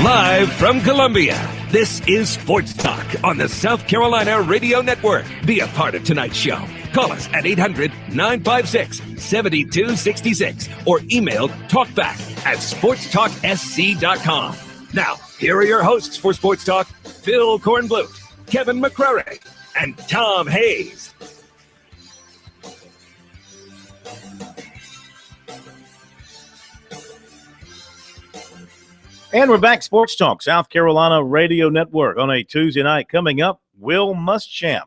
Live from Columbia, this is Sports Talk on the South Carolina Radio Network. Be a part of tonight's show. Call us at 800-956-7266 or email talkback@sportstalksc.com. Now, here are your hosts for Sports Talk, Phil Kornblut, Kevin McCrary, and Tom Hayes. And we're back, Sports Talk, South Carolina Radio Network on a Tuesday night. Coming up, Will Muschamp.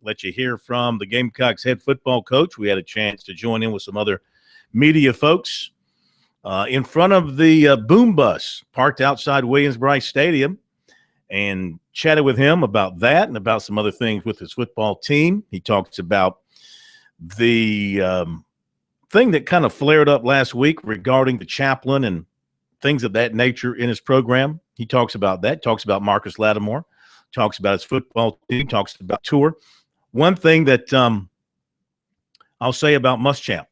Let you hear from the Gamecocks head football coach. We had a chance to join in with some other media folks in front of the boom bus parked outside Williams-Brice Stadium and chatted with him about that and about some other things with his football team. He talks about the thing that kind of flared up last week regarding the chaplain and things of that nature in his program. He talks about that, talks about Marcus Lattimore, talks about his football team, talks about tour. One thing that I'll say about Muschamp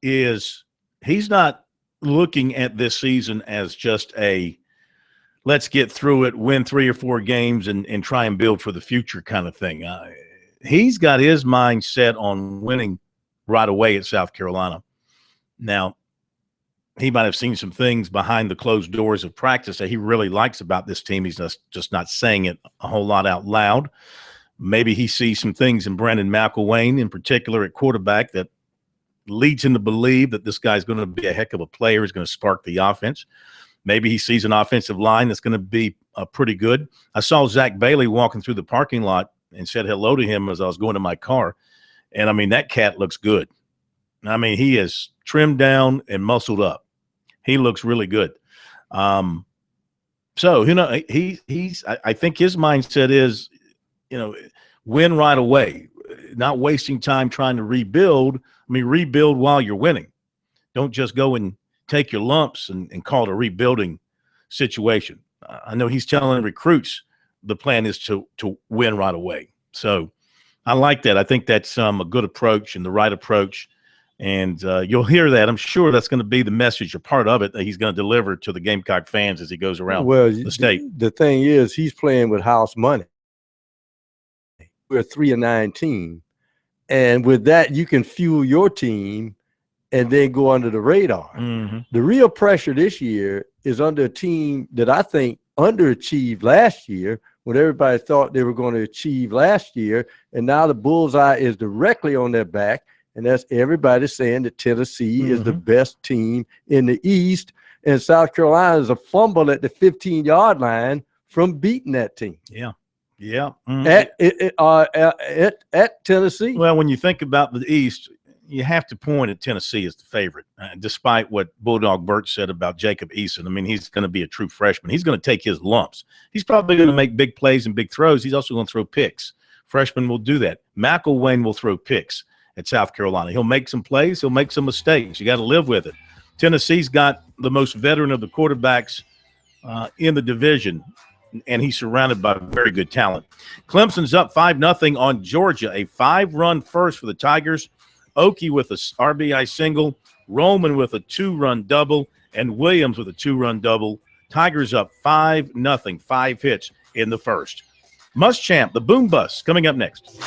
is he's not looking at this season as just a let's get through it, win 3 or 4 games, and try and build for the future kind of thing. He's got his mind set on winning right away at South Carolina. Now, he might have seen some things behind the closed doors of practice that he really likes about this team. He's just not saying it a whole lot out loud. Maybe he sees some things in Brandon McElwain, in particular at quarterback, that leads him to believe that this guy's going to be a heck of a player, is going to spark the offense. Maybe he sees an offensive line that's going to be pretty good. I saw Zach Bailey walking through the parking lot and said hello to him as I was going to my car. And, I mean, that cat looks good. I mean, he is trimmed down and muscled up. He looks really good. So, you know, I think his mindset is, you know, win right away, not wasting time trying to rebuild. I mean, rebuild while you're winning. Don't just go and take your lumps and call it a rebuilding situation. I know he's telling recruits the plan is to win right away. So I like that. I think that's a good approach and the right approach. And you'll hear that. I'm sure that's going to be the message or part of it that he's going to deliver to the Gamecock fans as he goes around the state. The thing is, he's playing with house money. We're a 3-9 team. And with that, you can fuel your team and then go under the radar. Mm-hmm. The real pressure this year is under a team that I think underachieved last year when everybody thought they were going to achieve last year. And now the bullseye is directly on their back. And that's everybody saying that Tennessee is the best team in the East. And South Carolina is a fumble at the 15-yard line from beating that team. Yeah. Yeah. Mm-hmm. At Tennessee. Well, when you think about the East, you have to point at Tennessee as the favorite, despite what Bulldog Burt said about Jacob Eason. I mean, he's going to be a true freshman. He's going to take his lumps. He's probably going to make big plays and big throws. He's also going to throw picks. Freshmen will do that. McElwain will throw picks at South Carolina. He'll make some plays. He'll make some mistakes. You got to live with it. Tennessee's got the most veteran of the quarterbacks in the division, and he's surrounded by very good talent. Clemson's up 5-0 on Georgia, a 5-run first for the Tigers. Okie with a RBI single, Roman with a 2-run double, and Williams with a 2-run double. Tigers up 5-0, 5 hits in the first. Muschamp, the boom bus, coming up next.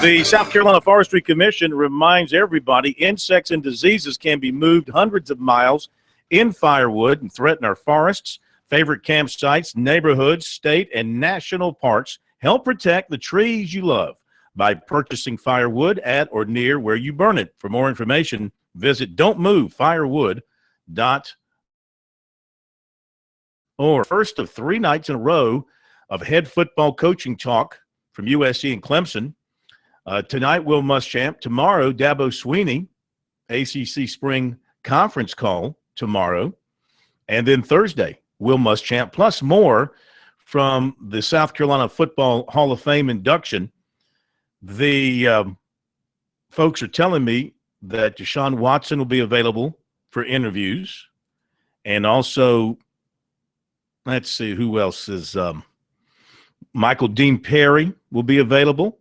The South Carolina Forestry Commission reminds everybody insects and diseases can be moved hundreds of miles in firewood and threaten our forests, favorite campsites, neighborhoods, state, and national parks. Help protect the trees you love by purchasing firewood at or near where you burn it. For more information, visit don'tmovefirewood.org. First of 3 nights in a row of head football coaching talk from USC and Clemson. Tonight, Will Muschamp. Tomorrow, Dabo Swinney, ACC Spring Conference call tomorrow. And then Thursday, Will Muschamp, plus more from the South Carolina Football Hall of Fame induction. The folks are telling me that Deshaun Watson will be available for interviews. And also, let's see, who else is Michael Dean Perry will be available.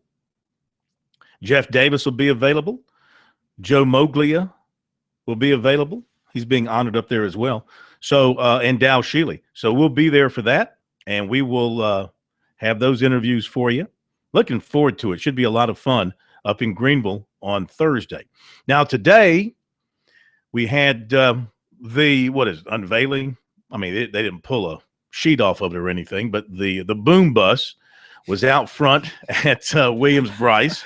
Jeff Davis will be available. Joe Moglia will be available. He's being honored up there as well. So, and Dow Shealy. So we'll be there for that, and we will have those interviews for you. Looking forward to it. Should be a lot of fun up in Greenville on Thursday. Now, today we had unveiling. I mean, they didn't pull a sheet off of it or anything, but the boom bus was out front at Williams-Brice.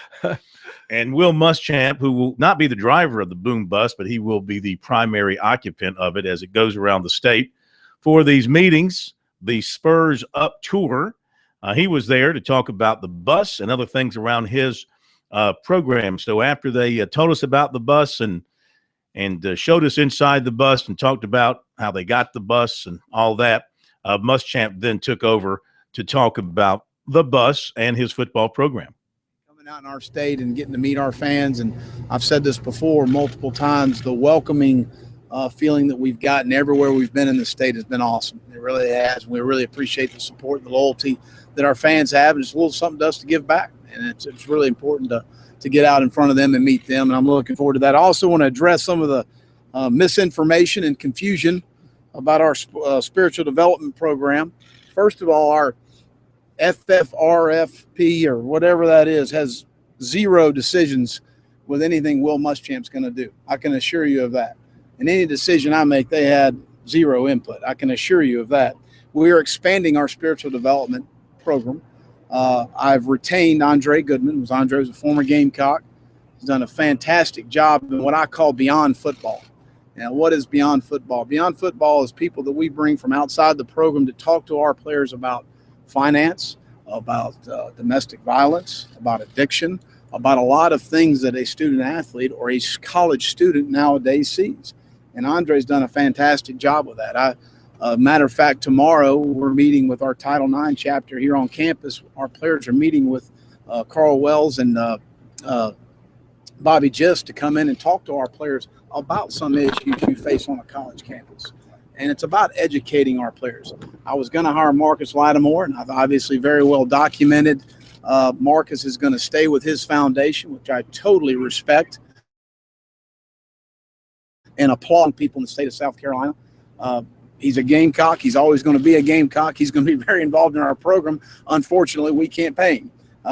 And Will Muschamp, who will not be the driver of the boom bus, but he will be the primary occupant of it as it goes around the state for these meetings, the Spurs Up Tour. He was there to talk about the bus and other things around his program. So after they told us about the bus and showed us inside the bus and talked about how they got the bus and all that, Muschamp then took over to talk about the bus and his football program. Out in our state and getting to meet our fans, and I've said this before multiple times, the welcoming feeling that we've gotten everywhere we've been in the state has been awesome. It really has. We really appreciate the support and the loyalty that our fans have, and it's a little something to us to give back, and it's really important to get out in front of them and meet them, and I'm looking forward to that. I also want to address some of the misinformation and confusion about our spiritual development program. First of all, our FFRFP or whatever that is has zero decisions with anything Will Muschamp's going to do. I can assure you of that. And any decision I make, they had zero input. I can assure you of that. We are expanding our spiritual development program. I've retained Andre Goodman. Andre was a former Gamecock. He's done a fantastic job in what I call beyond football. Now, what is beyond football? Beyond football is people that we bring from outside the program to talk to our players about finance, about domestic violence, about addiction, about a lot of things that a student athlete or a college student nowadays sees. And Andre's done a fantastic job with that. Matter of fact, tomorrow we're meeting with our Title IX chapter here on campus. Our players are meeting with Carl Wells and Bobby Gist to come in and talk to our players about some issues you face on a college campus. And it's about educating our players. I was going to hire Marcus Lattimore, and I've obviously very well documented Marcus is going to stay with his foundation, which I totally respect and applaud people in the state of South Carolina. He's a Gamecock. He's always going to be a Gamecock. He's going to be very involved in our program. Unfortunately, we can't pay him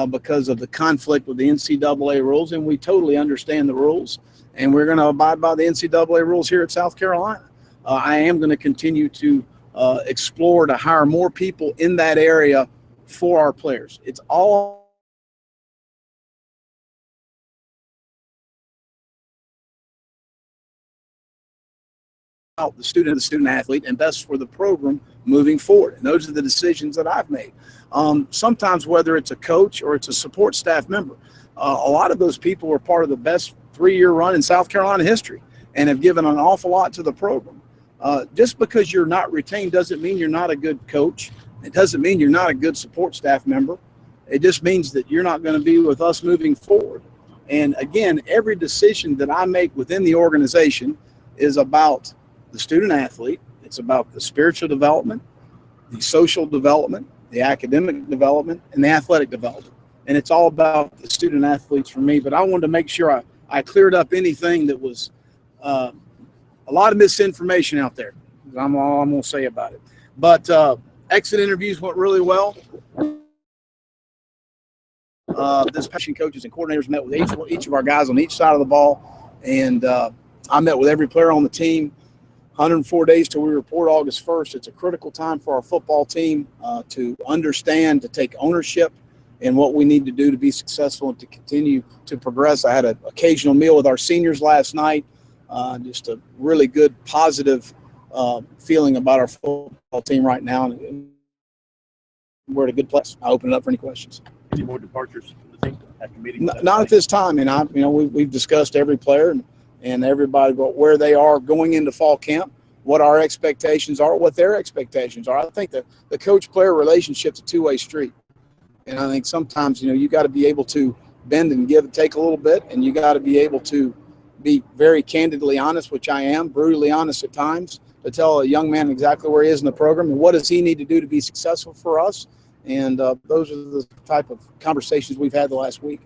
because of the conflict with the NCAA rules, and we totally understand the rules, and we're going to abide by the NCAA rules here at South Carolina. I am going to continue to explore to hire more people in that area for our players. It's all about the student athlete and best for the program moving forward. And those are the decisions that I've made. Sometimes whether it's a coach or it's a support staff member, a lot of those people were part of the best 3-year run in South Carolina history and have given an awful lot to the program. Just because you're not retained doesn't mean you're not a good coach. It doesn't mean you're not a good support staff member. It just means that you're not going to be with us moving forward. And again, every decision that I make within the organization is about the student athlete. It's about the spiritual development, the social development, the academic development, and the athletic development. And it's all about the student athletes for me. But I wanted to make sure I cleared up anything that was a lot of misinformation out there. I'm all I'm going to say about it. But exit interviews went really well. This position coaches and coordinators met with each of our guys on each side of the ball, and I met with every player on the team. 104 days till we report August 1st. It's a critical time for our football team to understand, to take ownership in what we need to do to be successful and to continue to progress. I had an occasional meal with our seniors last night. Just a really good, positive feeling about our football team right now. And we're at a good place. I open it up for any questions. Any more departures from the team after meeting? Not at this time. And we've discussed every player and everybody where they are going into fall camp, what our expectations are, what their expectations are. I think that the coach-player relationship's a two-way street. And I think sometimes, you got to be able to bend and give and take a little bit, and you got to be able to be very candidly honest, which I am, brutally honest at times, to tell a young man exactly where he is in the program and what does he need to do to be successful for us. And those are the type of conversations we've had the last week.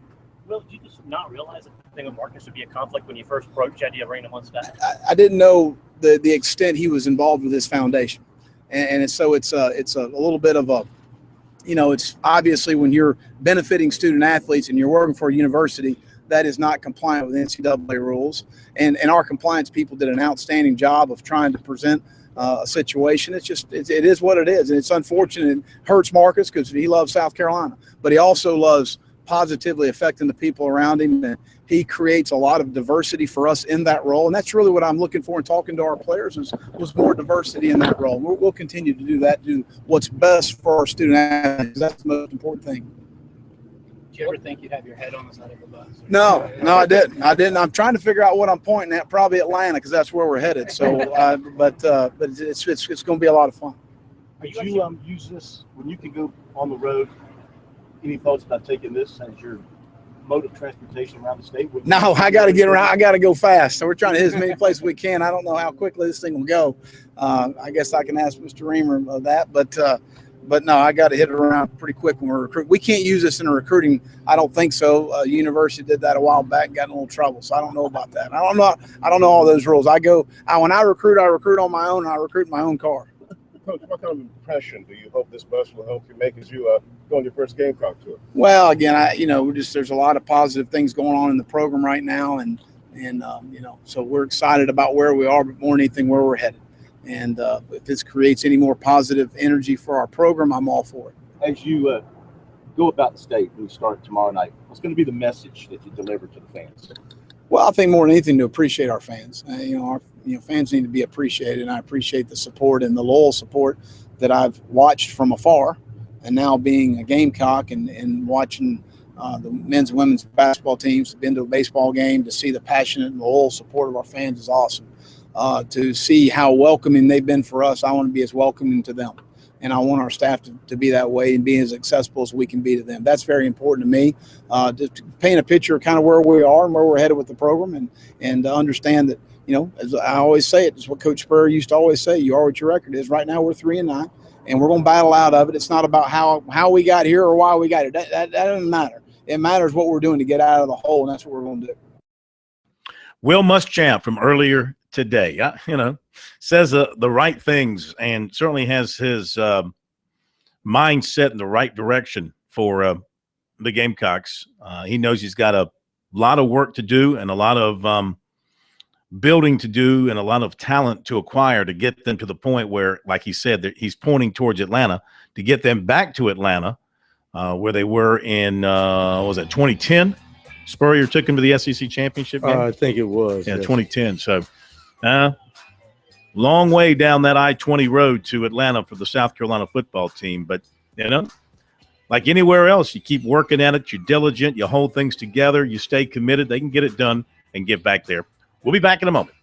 Will, did you just not realize that the thing with Marcus would be a conflict when you first approached the idea of bringing him on staff? I didn't know the extent he was involved with this foundation. And so it's a little bit of a, it's obviously when you're benefiting student athletes and you're working for a university that is not compliant with NCAA rules. And our compliance people did an outstanding job of trying to present a situation. It is what it is. And it's unfortunate. It hurts Marcus because he loves South Carolina, but he also loves positively affecting the people around him. And he creates a lot of diversity for us in that role. And that's really what I'm looking for in talking to our players was more diversity in that role. We'll continue to do that, do what's best for our student athletes. That's the most important thing. Did you ever think you'd have your head on the side of the bus? No, I didn't. I'm trying to figure out what I'm pointing at, probably Atlanta, because that's where we're headed. So, but it's going to be a lot of fun. Would you use this when you can go on the road? Any thoughts about taking this as your mode of transportation around the state? No, I got to get around. I got to go fast. So we're trying to hit as many places as we can. I don't know how quickly this thing will go. I guess I can ask Mr. Reamer of that, but no, I got to hit it around pretty quick when we're recruiting. We can't use this in a recruiting. I don't think so. University did that a while back and got in a little trouble. So I don't know about that. I don't know all those rules. When I recruit on my own, and I recruit in my own car. Coach, what kind of impression do you hope this bus will help you make as you go on your first Gamecock tour? Well, again, there's a lot of positive things going on in the program right now, and so we're excited about where we are, but more than anything, where we're headed. And if this creates any more positive energy for our program, I'm all for it. As you go about the state, we start tomorrow night, what's going to be the message that you deliver to the fans? Well, I think more than anything to appreciate our fans. Our fans need to be appreciated, and I appreciate the support and the loyal support that I've watched from afar. And now being a Gamecock and watching the men's and women's basketball teams, been to a baseball game, to see the passionate and loyal support of our fans is awesome. To see how welcoming they've been for us, I want to be as welcoming to them. And I want our staff to be that way and be as accessible as we can be to them. That's very important to me, to paint a picture of kind of where we are and where we're headed with the program and to understand that, as I always say, it's what Coach Spurrier used to always say, you are what your record is. Right now we're 3-9, and we're going to battle out of it. It's not about how we got here or why we got here. That doesn't matter. It matters what we're doing to get out of the hole, and that's what we're going to do. Will Muschamp from earlier today, says the right things and certainly has his mindset in the right direction for the Gamecocks. He knows he's got a lot of work to do and a lot of building to do and a lot of talent to acquire to get them to the point where, like he said, that he's pointing towards Atlanta to get them back to Atlanta where they were in, 2010? Spurrier took him to the SEC championship game? I think it was. Yeah, yes. 2010. So, long way down that I-20 road to Atlanta for the South Carolina football team. But, like anywhere else, you keep working at it. You're diligent. You hold things together. You stay committed. They can get it done and get back there. We'll be back in a moment.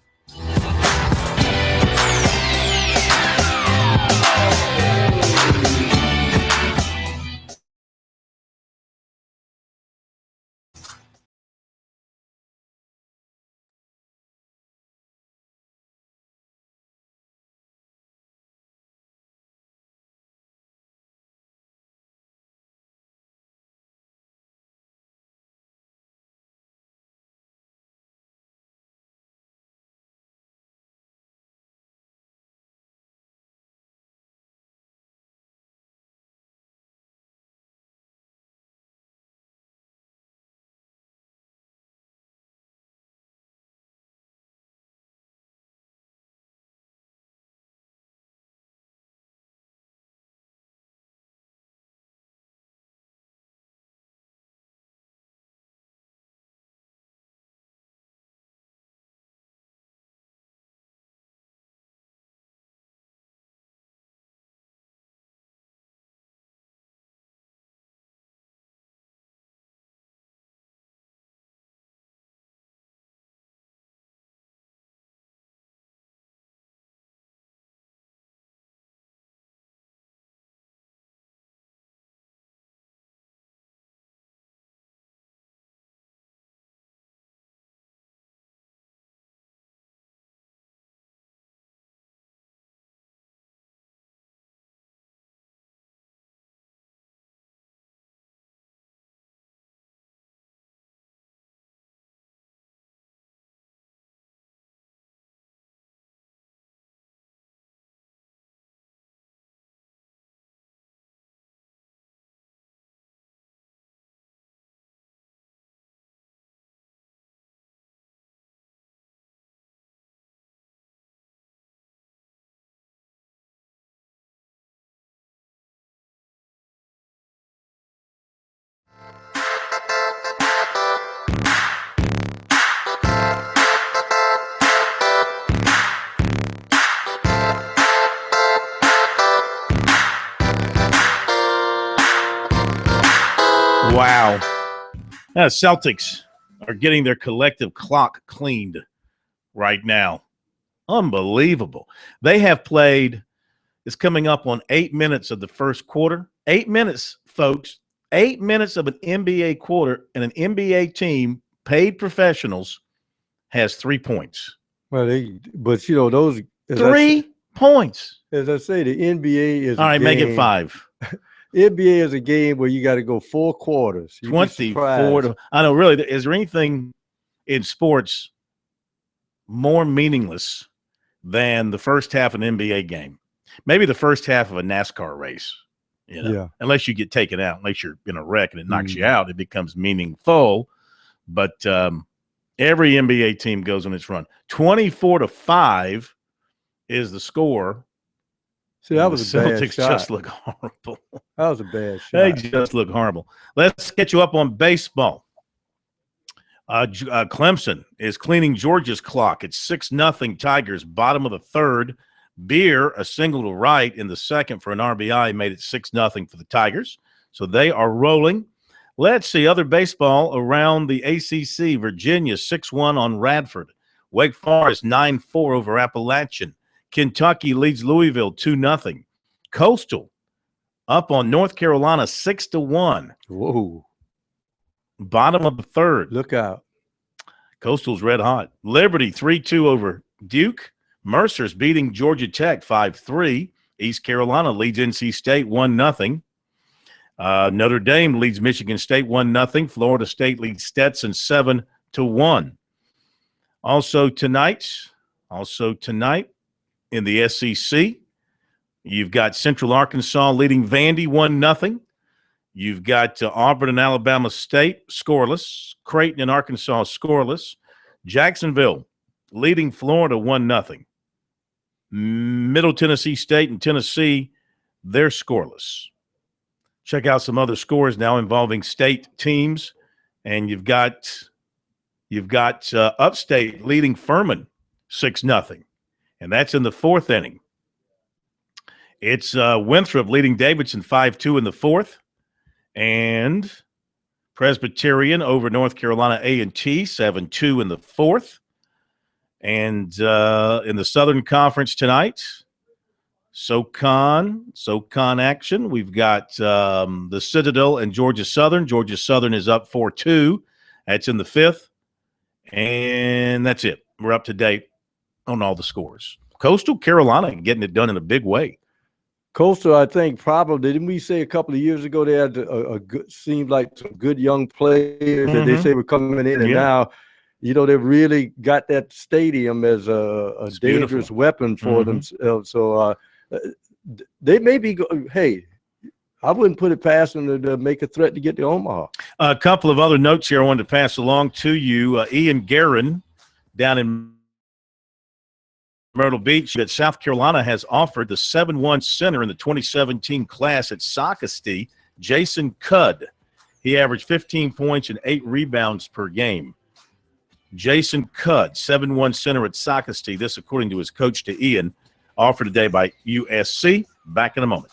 Wow. Celtics are getting their collective clock cleaned right now. Unbelievable. They have played, it's coming up on 8 minutes of the first quarter. 8 minutes, folks. 8 minutes of an NBA quarter, and an NBA team, paid professionals, has 3 points. Well, but those 3 points. As I say, the NBA is all right. Make it 5. NBA is a game where you got to go 4 quarters. 24. I know. Really, is there anything in sports more meaningless than the first half of an NBA game? Maybe the first half of a NASCAR race. Unless you get taken out, unless you're in a wreck and it knocks you out, it becomes meaningful. But every NBA team goes on its run. 24-5 is the score. See, that was a bad Celtics shot. just look horrible. That was a bad shot. They just look horrible. Let's get you up on baseball. Clemson is cleaning Georgia's clock. It's 6-0 Tigers, bottom of the third. Beer, a single to right in the second for an RBI, made it 6-0 for the Tigers. So they are rolling. Let's see other baseball around the ACC. Virginia 6-1 on Radford. Wake Forest 9-4 over Appalachian. Kentucky leads Louisville 2-0. Coastal up on North Carolina 6-1. Whoa. Bottom of the third. Look out. Coastal's red hot. Liberty 3-2 over Duke. Mercer's beating Georgia Tech 5-3. East Carolina leads NC State 1-0. Notre Dame leads Michigan State 1-0. Florida State leads Stetson 7-1. Also tonight in the SEC, you've got Central Arkansas leading Vandy 1-0. You've got Auburn and Alabama State scoreless. Creighton and Arkansas scoreless. Jacksonville leading Florida 1-0. Middle Tennessee State and Tennessee, they're scoreless. Check out some other scores now involving state teams, and you've got Upstate leading Furman 6-0, and that's in the fourth inning. It's Winthrop leading Davidson 5-2 in the fourth, and Presbyterian over North Carolina A&T 7-2 in the fourth. And in the Southern Conference tonight, SoCon action. We've got the Citadel and Georgia Southern. Georgia Southern is up 4-2. That's in the fifth. And that's it. We're up to date on all the scores. Coastal Carolina getting it done in a big way. Coastal, I think, probably, didn't we say a couple of years ago they had a good, seemed like some good young players that they say were coming in, and now, they've really got that stadium as a dangerous weapon for themselves. So they may be hey, I wouldn't put it past them to make a threat to get to Omaha. A couple of other notes here I wanted to pass along to you. Ian Guerin down in Myrtle Beach, that South Carolina has offered the 7-1 center in the 2017 class at Socastee, Jason Cudd. He averaged 15 points and 8 rebounds per game. Jason Cudd, 7-1 center at Socastee. This, according to his coach to Ian, offered today by USC. Back in a moment.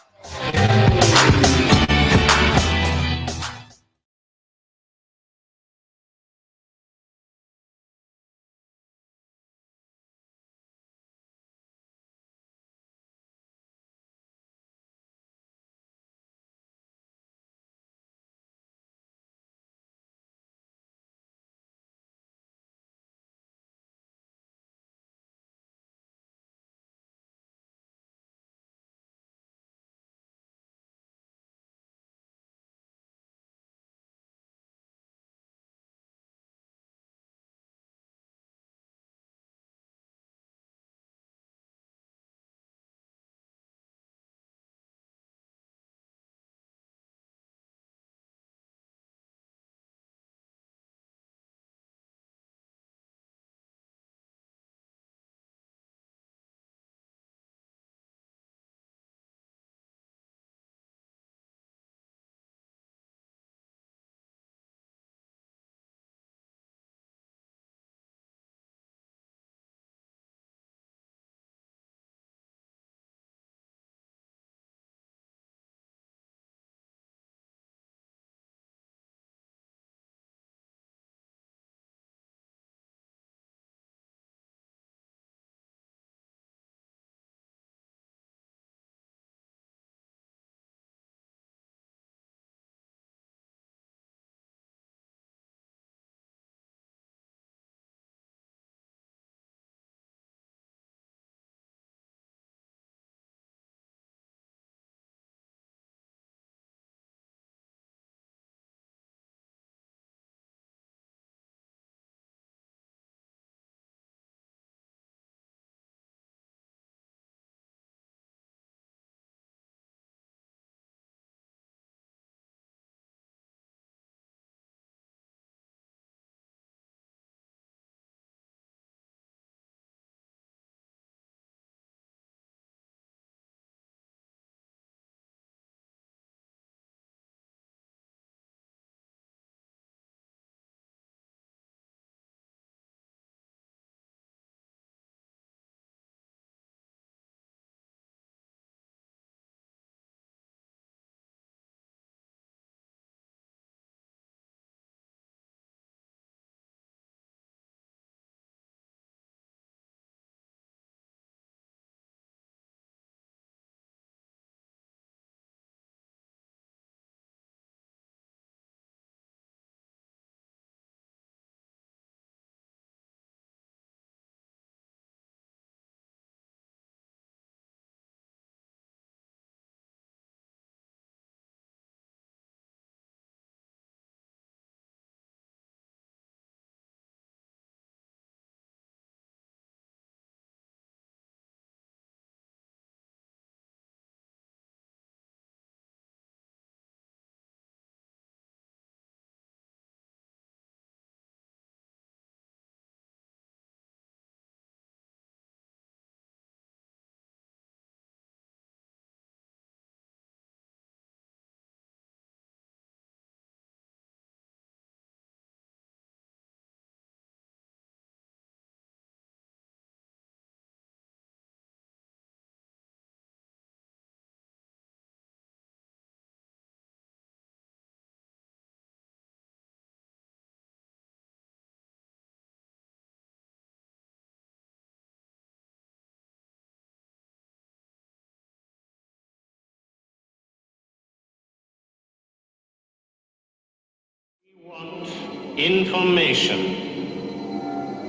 Information.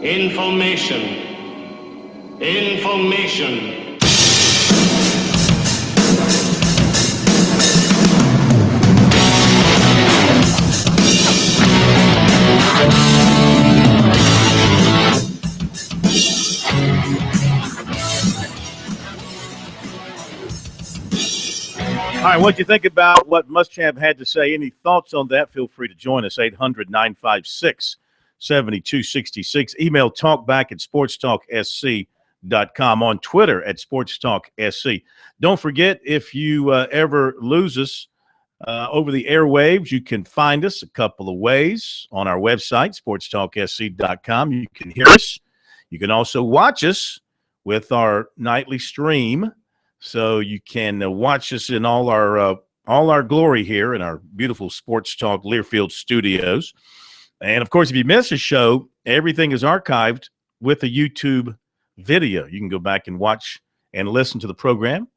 Information. Information. All right, what do you think about what Muschamp had to say? Any thoughts on that? Feel free to join us, 800-956-7266. Email talkback@sportstalksc.com, on Twitter @sportstalksc. Don't forget, if you ever lose us over the airwaves, you can find us a couple of ways on our website, sportstalksc.com. You can hear us. You can also watch us with our nightly stream. So you can watch us in all our glory here in our beautiful Sports Talk Learfield studios. And, of course, if you miss a show, everything is archived with a YouTube video. You can go back and watch and listen to the program.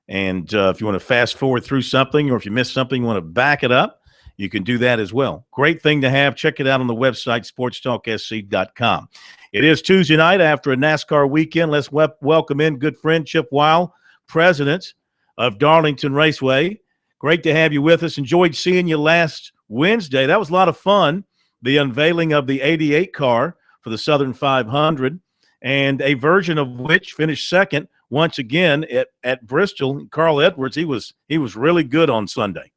And if you want to fast forward through something, or if you miss something, you want to back it up, you can do that as well. Great thing to have. Check it out on the website, sportstalksc.com. It is Tuesday night after a NASCAR weekend. Let's welcome in good friend Chip Weil, president of Darlington Raceway. Great to have you with us. Enjoyed seeing you last Wednesday. That was a lot of fun. The unveiling of the 88 car for the Southern 500, and a version of which finished second once again at Bristol. Carl Edwards, he was really good on Sunday.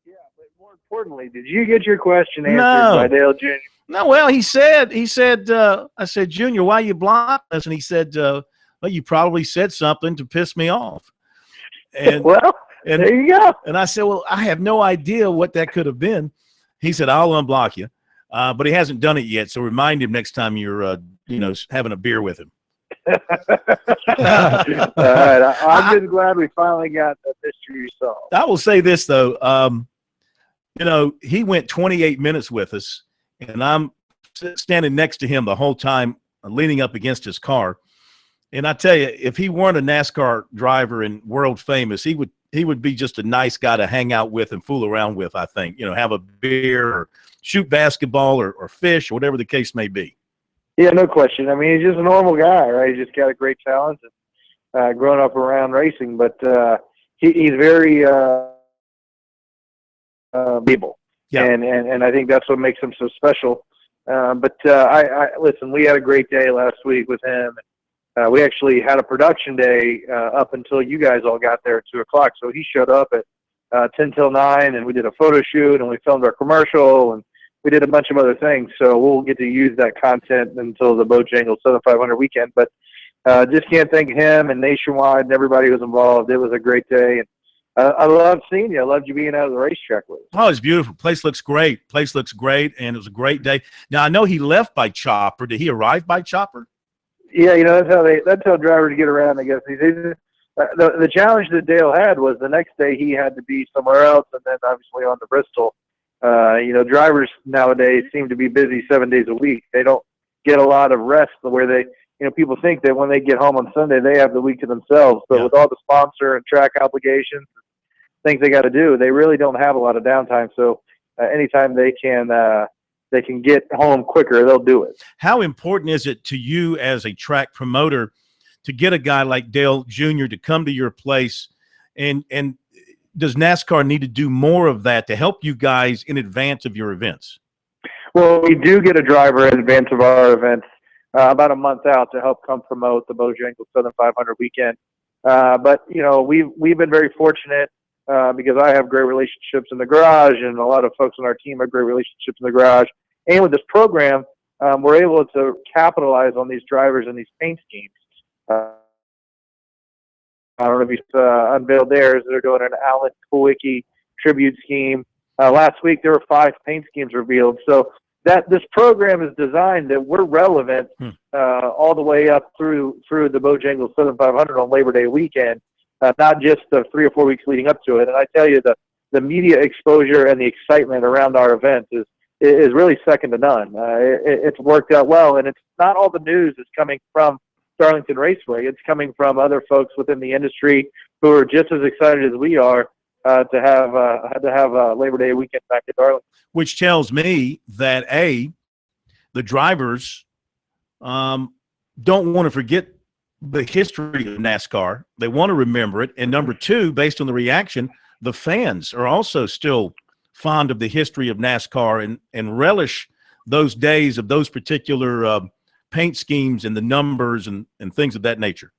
Yeah, but more importantly, did you get your question answered by Dale Jr.? No, well, he said, I said, Junior, why you blocked us? And he said, well, you probably said something to piss me off. And there you go. And I said, well, I have no idea what that could have been. He said, I'll unblock you. But he hasn't done it yet. So remind him next time you're, having a beer with him. All right. I'm just glad we finally got the mystery solved. I will say this, though. He went 28 minutes with us, and I'm standing next to him the whole time, leaning up against his car. And I tell you, if he weren't a NASCAR driver and world famous, he would be just a nice guy to hang out with and fool around with, I think. Have a beer or shoot basketball or fish or whatever the case may be. Yeah, no question. I mean, he's just a normal guy, right? He's just got a great talent and grown up around racing. But he's very able. Yeah. And I think that's what makes him so special. But listen, we had a great day last week with him. We actually had a production day up until you guys all got there at 2 o'clock. So he showed up at 10 till 9, and we did a photo shoot, and we filmed our commercial, and we did a bunch of other things. So we'll get to use that content until the Bojangles Southern 500 weekend. But just can't thank him and Nationwide and everybody who was involved. It was a great day. And I loved seeing you. I loved you being out of the racetrack with us. Oh, it's beautiful. Place looks great. And it was a great day. Now, I know he left by chopper. Did he arrive by chopper? Yeah, that's how drivers get around, I guess. The challenge that Dale had was the next day he had to be somewhere else, and then obviously on to Bristol. Drivers nowadays seem to be busy 7 days a week. They don't get a lot of rest where people think that when they get home on Sunday, they have the week to themselves. But with all the sponsor and track obligations, things they got to do, they really don't have a lot of downtime. So anytime they can get home quicker, they'll do it. How important is it to you as a track promoter to get a guy like Dale Jr. to come to your place? And does NASCAR need to do more of that to help you guys in advance of your events? Well, we do get a driver in advance of our events about a month out to help come promote the Bojangles Southern 500 weekend. But we've been very fortunate because I have great relationships in the garage, and a lot of folks on our team have great relationships in the garage. And with this program, we're able to capitalize on these drivers and these paint schemes. I don't know if you unveiled theirs. They're doing an Alan Kulwicki tribute scheme. Last week, there were 5 paint schemes revealed. So this program is designed that we're relevant all the way up through the Bojangles Southern 500 on Labor Day weekend, not just the 3 or 4 weeks leading up to it. And I tell you, the media exposure and the excitement around our event is really second to none. It's worked out well, and it's not all the news is coming from Darlington Raceway. It's coming from other folks within the industry who are just as excited as we are to have Labor Day weekend back at Darlington. Which tells me that the drivers don't want to forget the history of NASCAR. They want to remember it. And number two, based on the reaction, the fans are also still fond of the history of NASCAR and relish those days of those particular paint schemes and the numbers and things of that nature.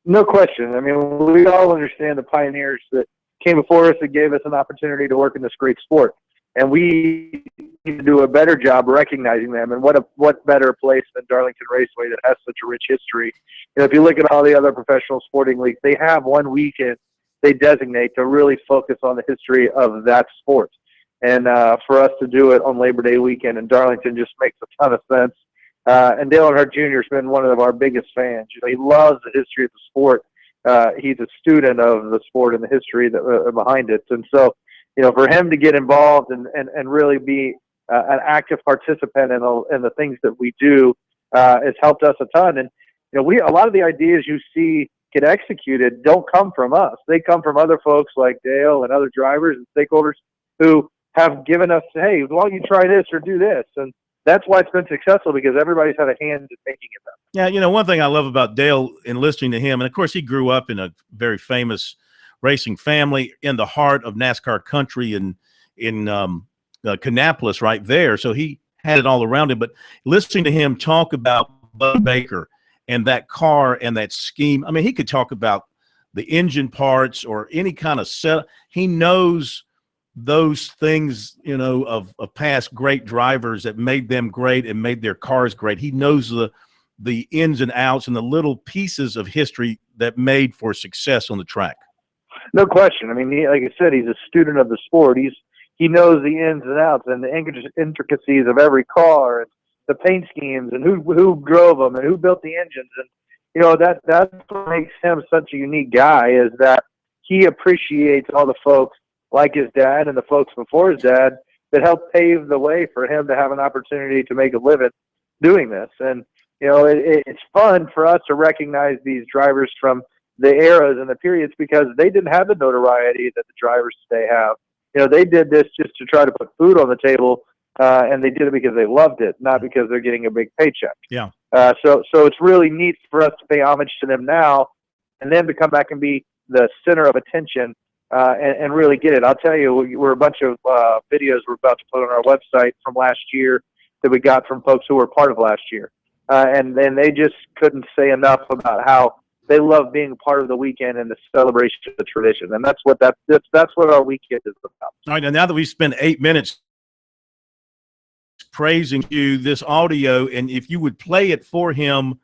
No question. I mean, we all understand the pioneers that came before us that gave us an opportunity to work in this great sport. And we need to do a better job recognizing them. And what better place than Darlington Raceway that has such a rich history. You know, if you look at all the other professional sporting leagues, they have one weekend they designate to really focus on the history of that sport. And for us to do it on Labor Day weekend in Darlington just makes a ton of sense. And Dale Earnhardt Jr. has been one of our biggest fans. You know, he loves the history of the sport. He's a student of the sport and the history that behind it. And so, you know, for him to get involved and really be an active participant in the things that we do has helped us a ton. And, you know, a lot of the ideas you see get executed don't come from us. They come from other folks like Dale and other drivers and stakeholders who have given us, hey, why don't you try this or do this? And that's why it's been successful, because everybody's had a hand in making it better. Yeah, you know, one thing I love about Dale and listening to him, and of course he grew up in a very famous racing family in the heart of NASCAR country in Kannapolis right there. So he had it all around him. But listening to him talk about Bud Baker and that car and that scheme, I mean, he could talk about the engine parts or any kind of set. He knows those things, you know, of past great drivers that made them great and made their cars great. He knows the ins and outs and the little pieces of history that made for success on the track. No question. I mean, like I said, he's a student of the sport. He knows the ins and outs and the intricacies of every car and the paint schemes and who drove them and who built the engines. And, you know, that's what makes him such a unique guy, is that he appreciates all the folks like his dad and the folks before his dad that helped pave the way for him to have an opportunity to make a living doing this. And, you know, it's fun for us to recognize these drivers from the eras and the periods, because they didn't have the notoriety that the drivers today have. You know, they did this just to try to put food on the table, and they did it because they loved it, not because they're getting a big paycheck. Yeah. So it's really neat for us to pay homage to them now, and then to come back and be the center of attention and really get it. I'll tell you, we're a bunch of videos we're about to put on our website from last year that we got from folks who were part of last year, and they just couldn't say enough about how they love being part of the weekend and the celebration of the tradition. And that's what our weekend is about. All right, now that we've spent 8 minutes praising you, this audio, and if you would play it for him,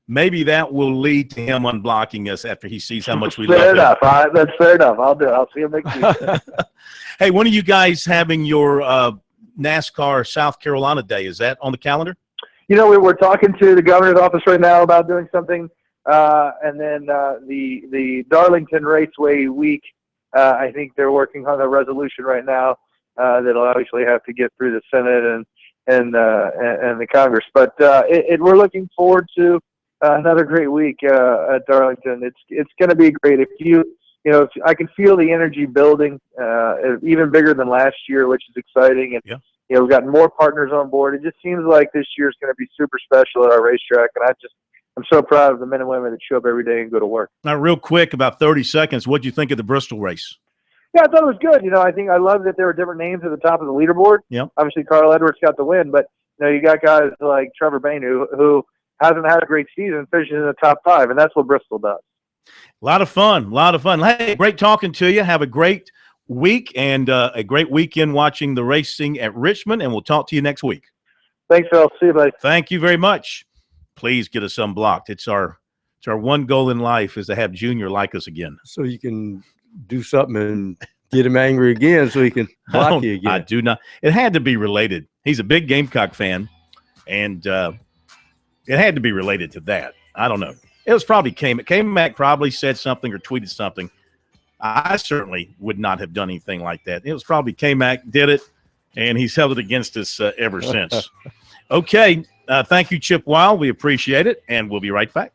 maybe that will lead to him unblocking us after he sees how much we love him. Fair enough. That's fair enough. I'll do it. I'll see him next week. Hey, when are you guys having your NASCAR South Carolina Day? Is that on the calendar? You know, we're talking to the governor's office right now about doing something. And then the Darlington Raceway Week, I think they're working on a resolution right now that'll obviously have to get through the Senate and the Congress. But we're looking forward to another great week at Darlington. It's going to be great. If I can feel the energy building, even bigger than last year, which is exciting. And you know, we've got more partners on board. It just seems like this year's going to be super special at our racetrack, and I'm so proud of the men and women that show up every day and go to work. Now, real quick, about 30 seconds, what do you think of the Bristol race? Yeah, I thought it was good. You know, I love that there were different names at the top of the leaderboard. Yeah. Obviously, Carl Edwards got the win, but you know, you got guys like Trevor Bayne who hasn't had a great season, finishes in the top 5, and that's what Bristol does. A lot of fun. Hey, great talking to you. Have a great week and a great weekend watching the racing at Richmond, and we'll talk to you next week. Thanks, Phil. See you, buddy. Thank you very much. Please get us unblocked. It's our one goal in life is to have Junior like us again. So you can do something and get him angry again so he can block you again. I do not. It had to be related. He's a big Gamecock fan, and it had to be related to that. I don't know. It was probably K-Mac probably said something or tweeted something. I certainly would not have done anything like that. It was probably K-Mac did it, and he's held it against us ever since. Okay. Thank you, Chip Weil. We appreciate it, and we'll be right back.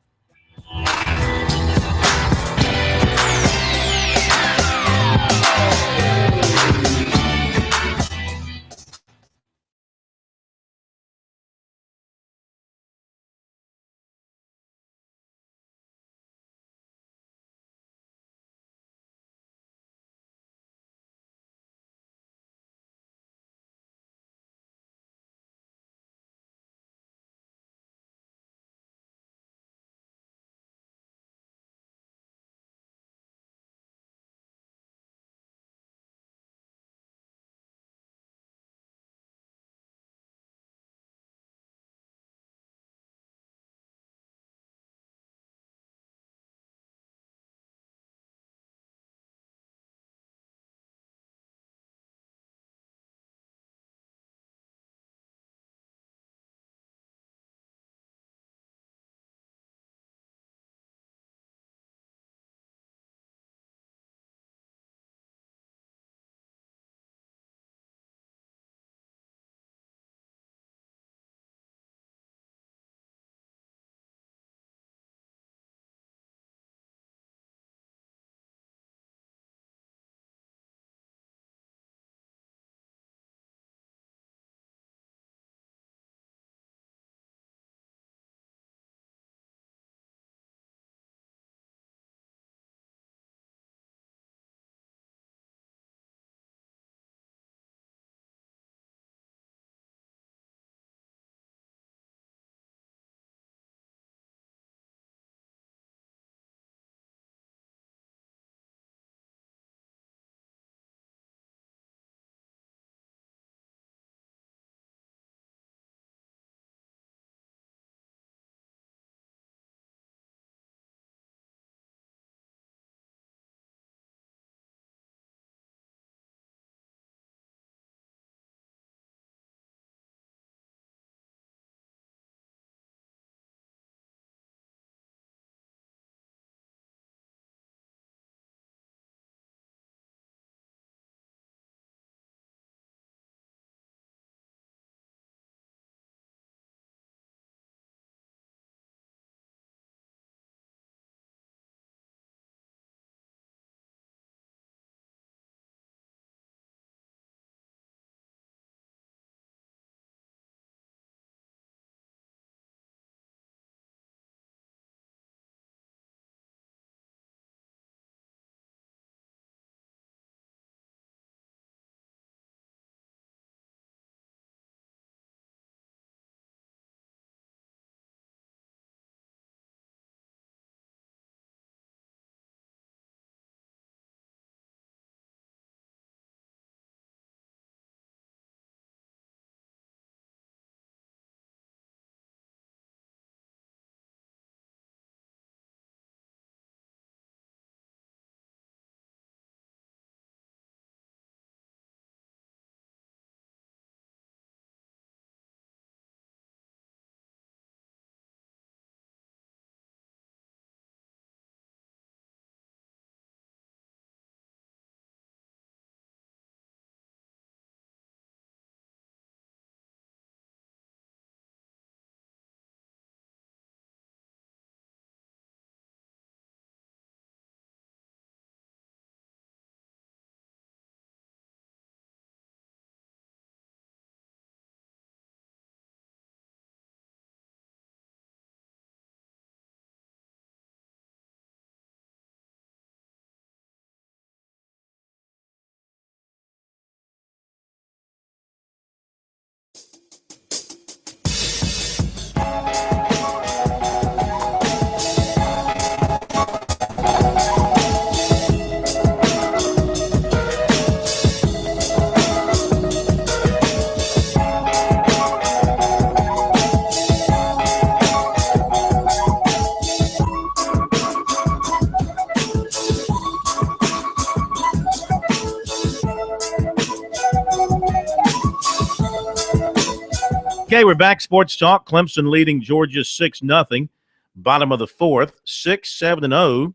Okay, we're back. Sports Talk. Clemson leading Georgia 6-0. Bottom of the fourth. 6-7-0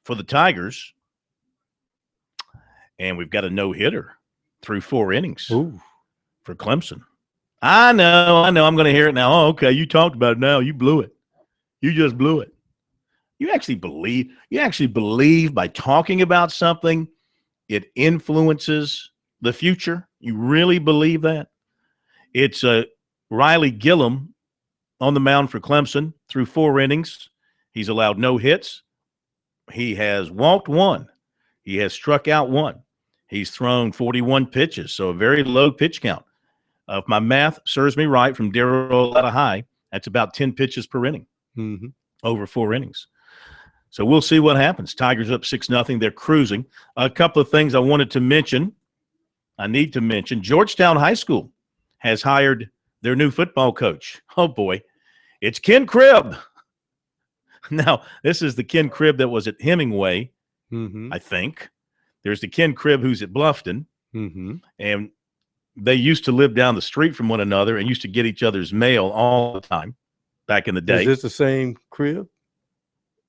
for the Tigers. And we've got a no-hitter through 4 innings for Clemson. I know. I'm going to hear it now. Oh, okay, you talked about it now. You blew it. You just blew it. You actually believe by talking about something, it influences the future? You really believe that? It's Riley Gillum on the mound for Clemson through 4 innings. He's allowed no hits. He has walked 1. He has struck out 1. He's thrown 41 pitches, so a very low pitch count. If my math serves me right from Darrell Latta High, that's about 10 pitches per inning over 4 innings. So we'll see what happens. Tigers up 6-0. They're cruising. A couple of things I wanted to mention. I need to mention Georgetown High School has hired their new football coach. Oh, boy. It's Ken Cribb. Now, this is the Ken Cribb that was at Hemingway, I think. There's the Ken Cribb who's at Bluffton. And they used to live down the street from one another and used to get each other's mail all the time back in the day. Is this the same Cribb?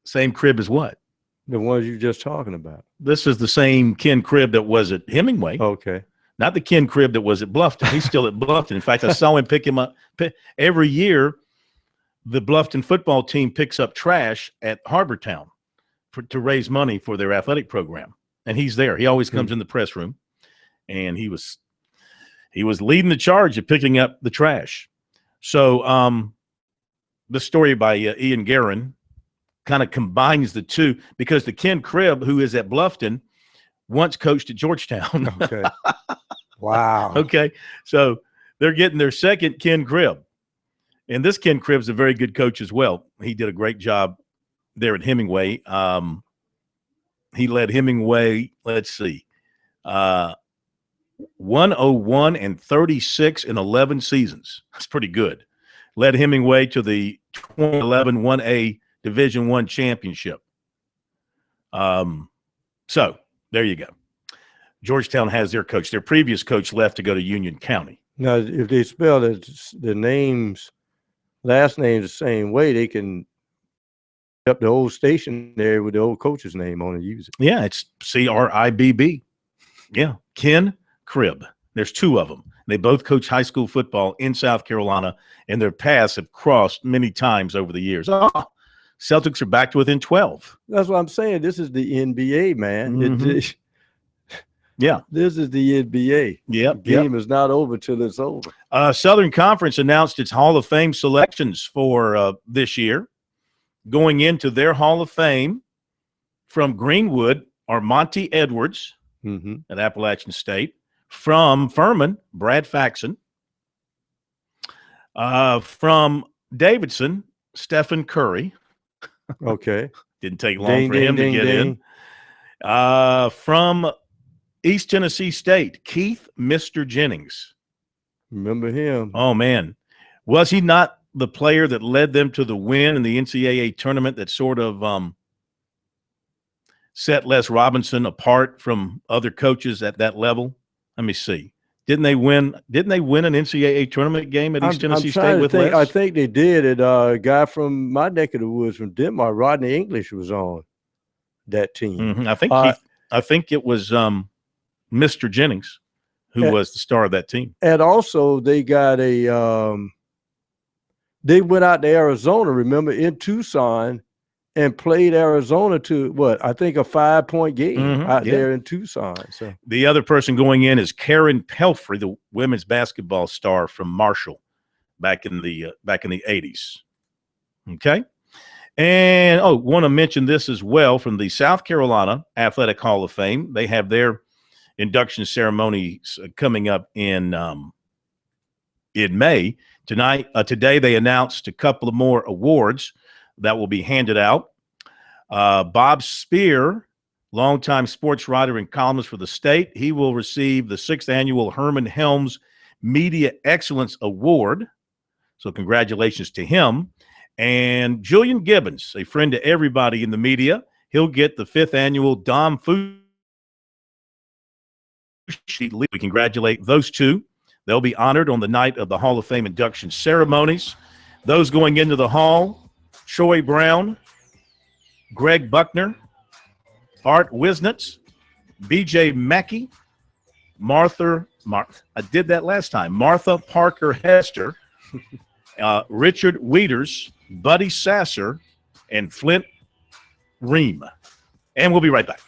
Same Cribb as what? The ones you're just talking about. This is the same Ken Cribb that was at Hemingway. Okay. Not the Ken Cribb that was at Bluffton. He's still at Bluffton. In fact, I saw him pick him up. Every year, the Bluffton football team picks up trash at Harbortown to raise money for their athletic program. And he's there. He always comes in the press room. And he was leading the charge of picking up the trash. So the story by Ian Guerin kind of combines the two, because the Ken Cribb, who is at Bluffton, once coached at Georgetown. Okay. Wow. Okay. So they're getting their second Ken Cribb. And this Ken Cribb's a very good coach as well. He did a great job there at Hemingway. He led Hemingway, 101-36 in 11 seasons. That's pretty good. Led Hemingway to the 2011 1A Division I championship. So there you go. Georgetown has their coach. Their previous coach left to go to Union County. Now, if they spell the names, last names the same way, they can up the old station there with the old coach's name on it, use it. Yeah, it's Cribb. Yeah, Ken Cribb. There's 2 of them. They both coach high school football in South Carolina, and their paths have crossed many times over the years. Oh, Celtics are back to within 12. That's what I'm saying. This is the NBA, man. Yeah. This is the NBA. Yep. The game is not over till it's over. Southern Conference announced its Hall of Fame selections for this year. Going into their Hall of Fame from Greenwood are Monty Edwards at Appalachian State. From Furman, Brad Faxon. From Davidson, Stephen Curry. Okay. Didn't take long for him to get in. From East Tennessee State, Keith Mr. Jennings. Remember him. Oh, man. Was he not the player that led them to the win in the NCAA tournament that sort of set Les Robinson apart from other coaches at that level? Let me see. Didn't they win an NCAA tournament game at East Tennessee State with Les? I think they did. And a guy from my neck of the woods from Denmark, Rodney English, was on that team. I think it was Mr. Jennings who was the star of that team. And also they got they went out to Arizona, remember, in Tucson, and played Arizona to I think a 5-point game out there in Tucson. So the other person going in is Karen Pelfrey, the women's basketball star from Marshall back in the 80s. Okay. And want to mention this as well from the South Carolina Athletic Hall of Fame. They have their induction ceremonies coming up in May. Today they announced a couple of more awards that will be handed out. Bob Spear, longtime sports writer and columnist for the State, he will receive the 6th annual Herman Helms Media Excellence Award. So congratulations to him. And Julian Gibbons, a friend to everybody in the media, he'll get the 5th annual Dom Fucci. We congratulate those two. They'll be honored on the night of the Hall of Fame induction ceremonies. Those going into the hall, Troy Brown, Greg Buckner, Art Wisnitz, B.J. Mackey, Martha Parker Hester, Richard Wieters, Buddy Sasser, and Flint Ream. And we'll be right back.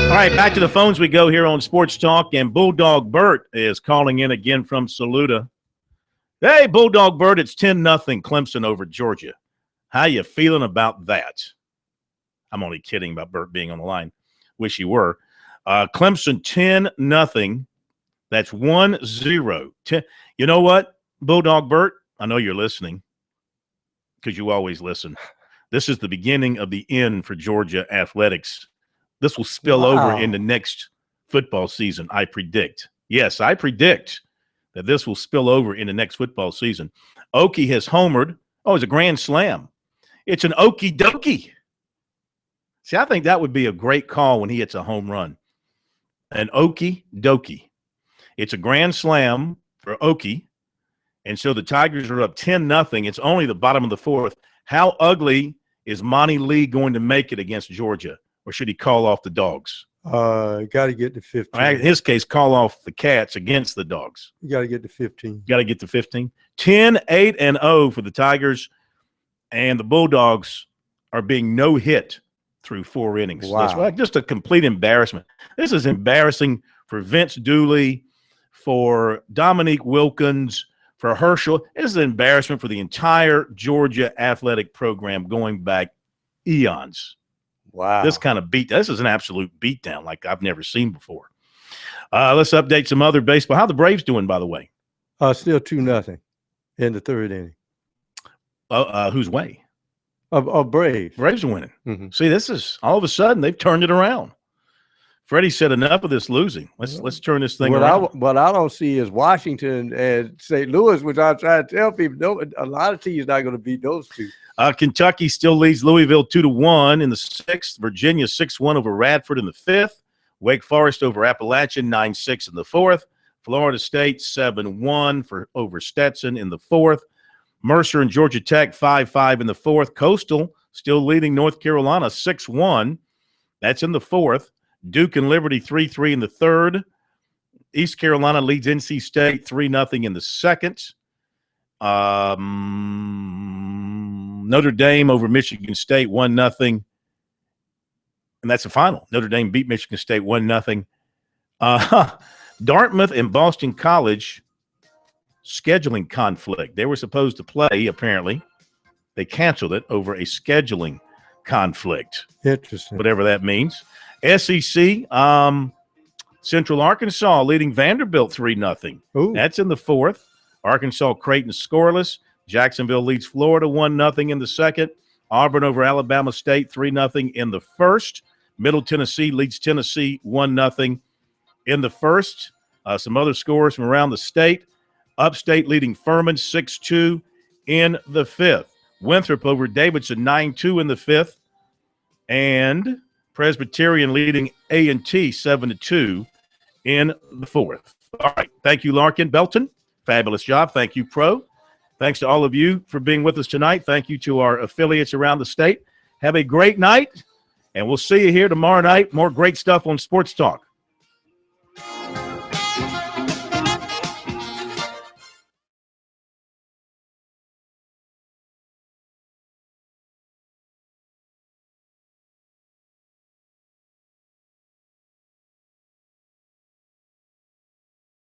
All right, back to the phones we go here on Sports Talk, and Bulldog Bert is calling in again from Saluda. Hey, Bulldog Bert, it's 10-0 Clemson over Georgia. How you feeling about that? I'm only kidding about Bert being on the line. Wish he were. Clemson 10-0. That's 1-0. You know what, Bulldog Bert? I know you're listening because you always listen. This is the beginning of the end for Georgia athletics. This will spill over into next football season, I predict. Yes, I predict that this will spill over into next football season. Okie has homered. Oh, it's a grand slam. It's an okie dokie. See, I think that would be a great call when he hits a home run. An okie dokie. It's a grand slam for Okie. And so the Tigers are up 10-0. It's only the bottom of the fourth. How ugly is Monty Lee going to make it against Georgia? Or should he call off the dogs? Got to get to 15. In his case, call off the Cats against the dogs. You got to get to 15. Got to get to 15. 10-8-0 for the Tigers, and the Bulldogs are being no-hit through 4 innings. Wow. That's just a complete embarrassment. This is embarrassing for Vince Dooley, for Dominique Wilkins, for Herschel. This is an embarrassment for the entire Georgia athletic program going back eons. Wow. This is an absolute beatdown like I've never seen before. Let's update some other baseball. How are the Braves doing, by the way? Still 2-0 in the 3rd inning. Who's way? Braves. Braves are winning. Mm-hmm. See, this is all of a sudden they've turned it around. Freddie said enough of this losing. Let's turn this thing around. What I don't see is Washington and St. Louis, which I'm trying to tell people, a lot of teams not going to beat those two. Kentucky still leads Louisville 2-1 in the 6th. Virginia 6-1 over Radford in the 5th. Wake Forest over Appalachian 9-6 in the 4th. Florida State 7-1 over Stetson in the 4th. Mercer and Georgia Tech 5-5 in the 4th. Coastal still leading North Carolina 6-1. That's in the 4th. Duke and Liberty 3-3 in the third. East Carolina leads NC State 3-0 in the second. Notre Dame over Michigan State 1-0. And that's the final. Notre Dame beat Michigan State 1-0. Dartmouth and Boston College scheduling conflict. They were supposed to play, apparently. They canceled it over a scheduling conflict. Interesting. Whatever that means. SEC, Central Arkansas leading Vanderbilt 3-0. That's in the fourth. Arkansas Creighton scoreless. Jacksonville leads Florida 1-0 in the second. Auburn over Alabama State 3-0 in the first. Middle Tennessee leads Tennessee 1-0 in the first. Some other scores from around the state. Upstate leading Furman 6-2 in the fifth. Winthrop over Davidson 9-2 in the fifth. And Presbyterian leading A&T 7-2 in the fourth. All right. Thank you, Larkin. Belton, fabulous job. Thank you, Pro. Thanks to all of you for being with us tonight. Thank you to our affiliates around the state. Have a great night, and we'll see you here tomorrow night. More great stuff on Sports Talk.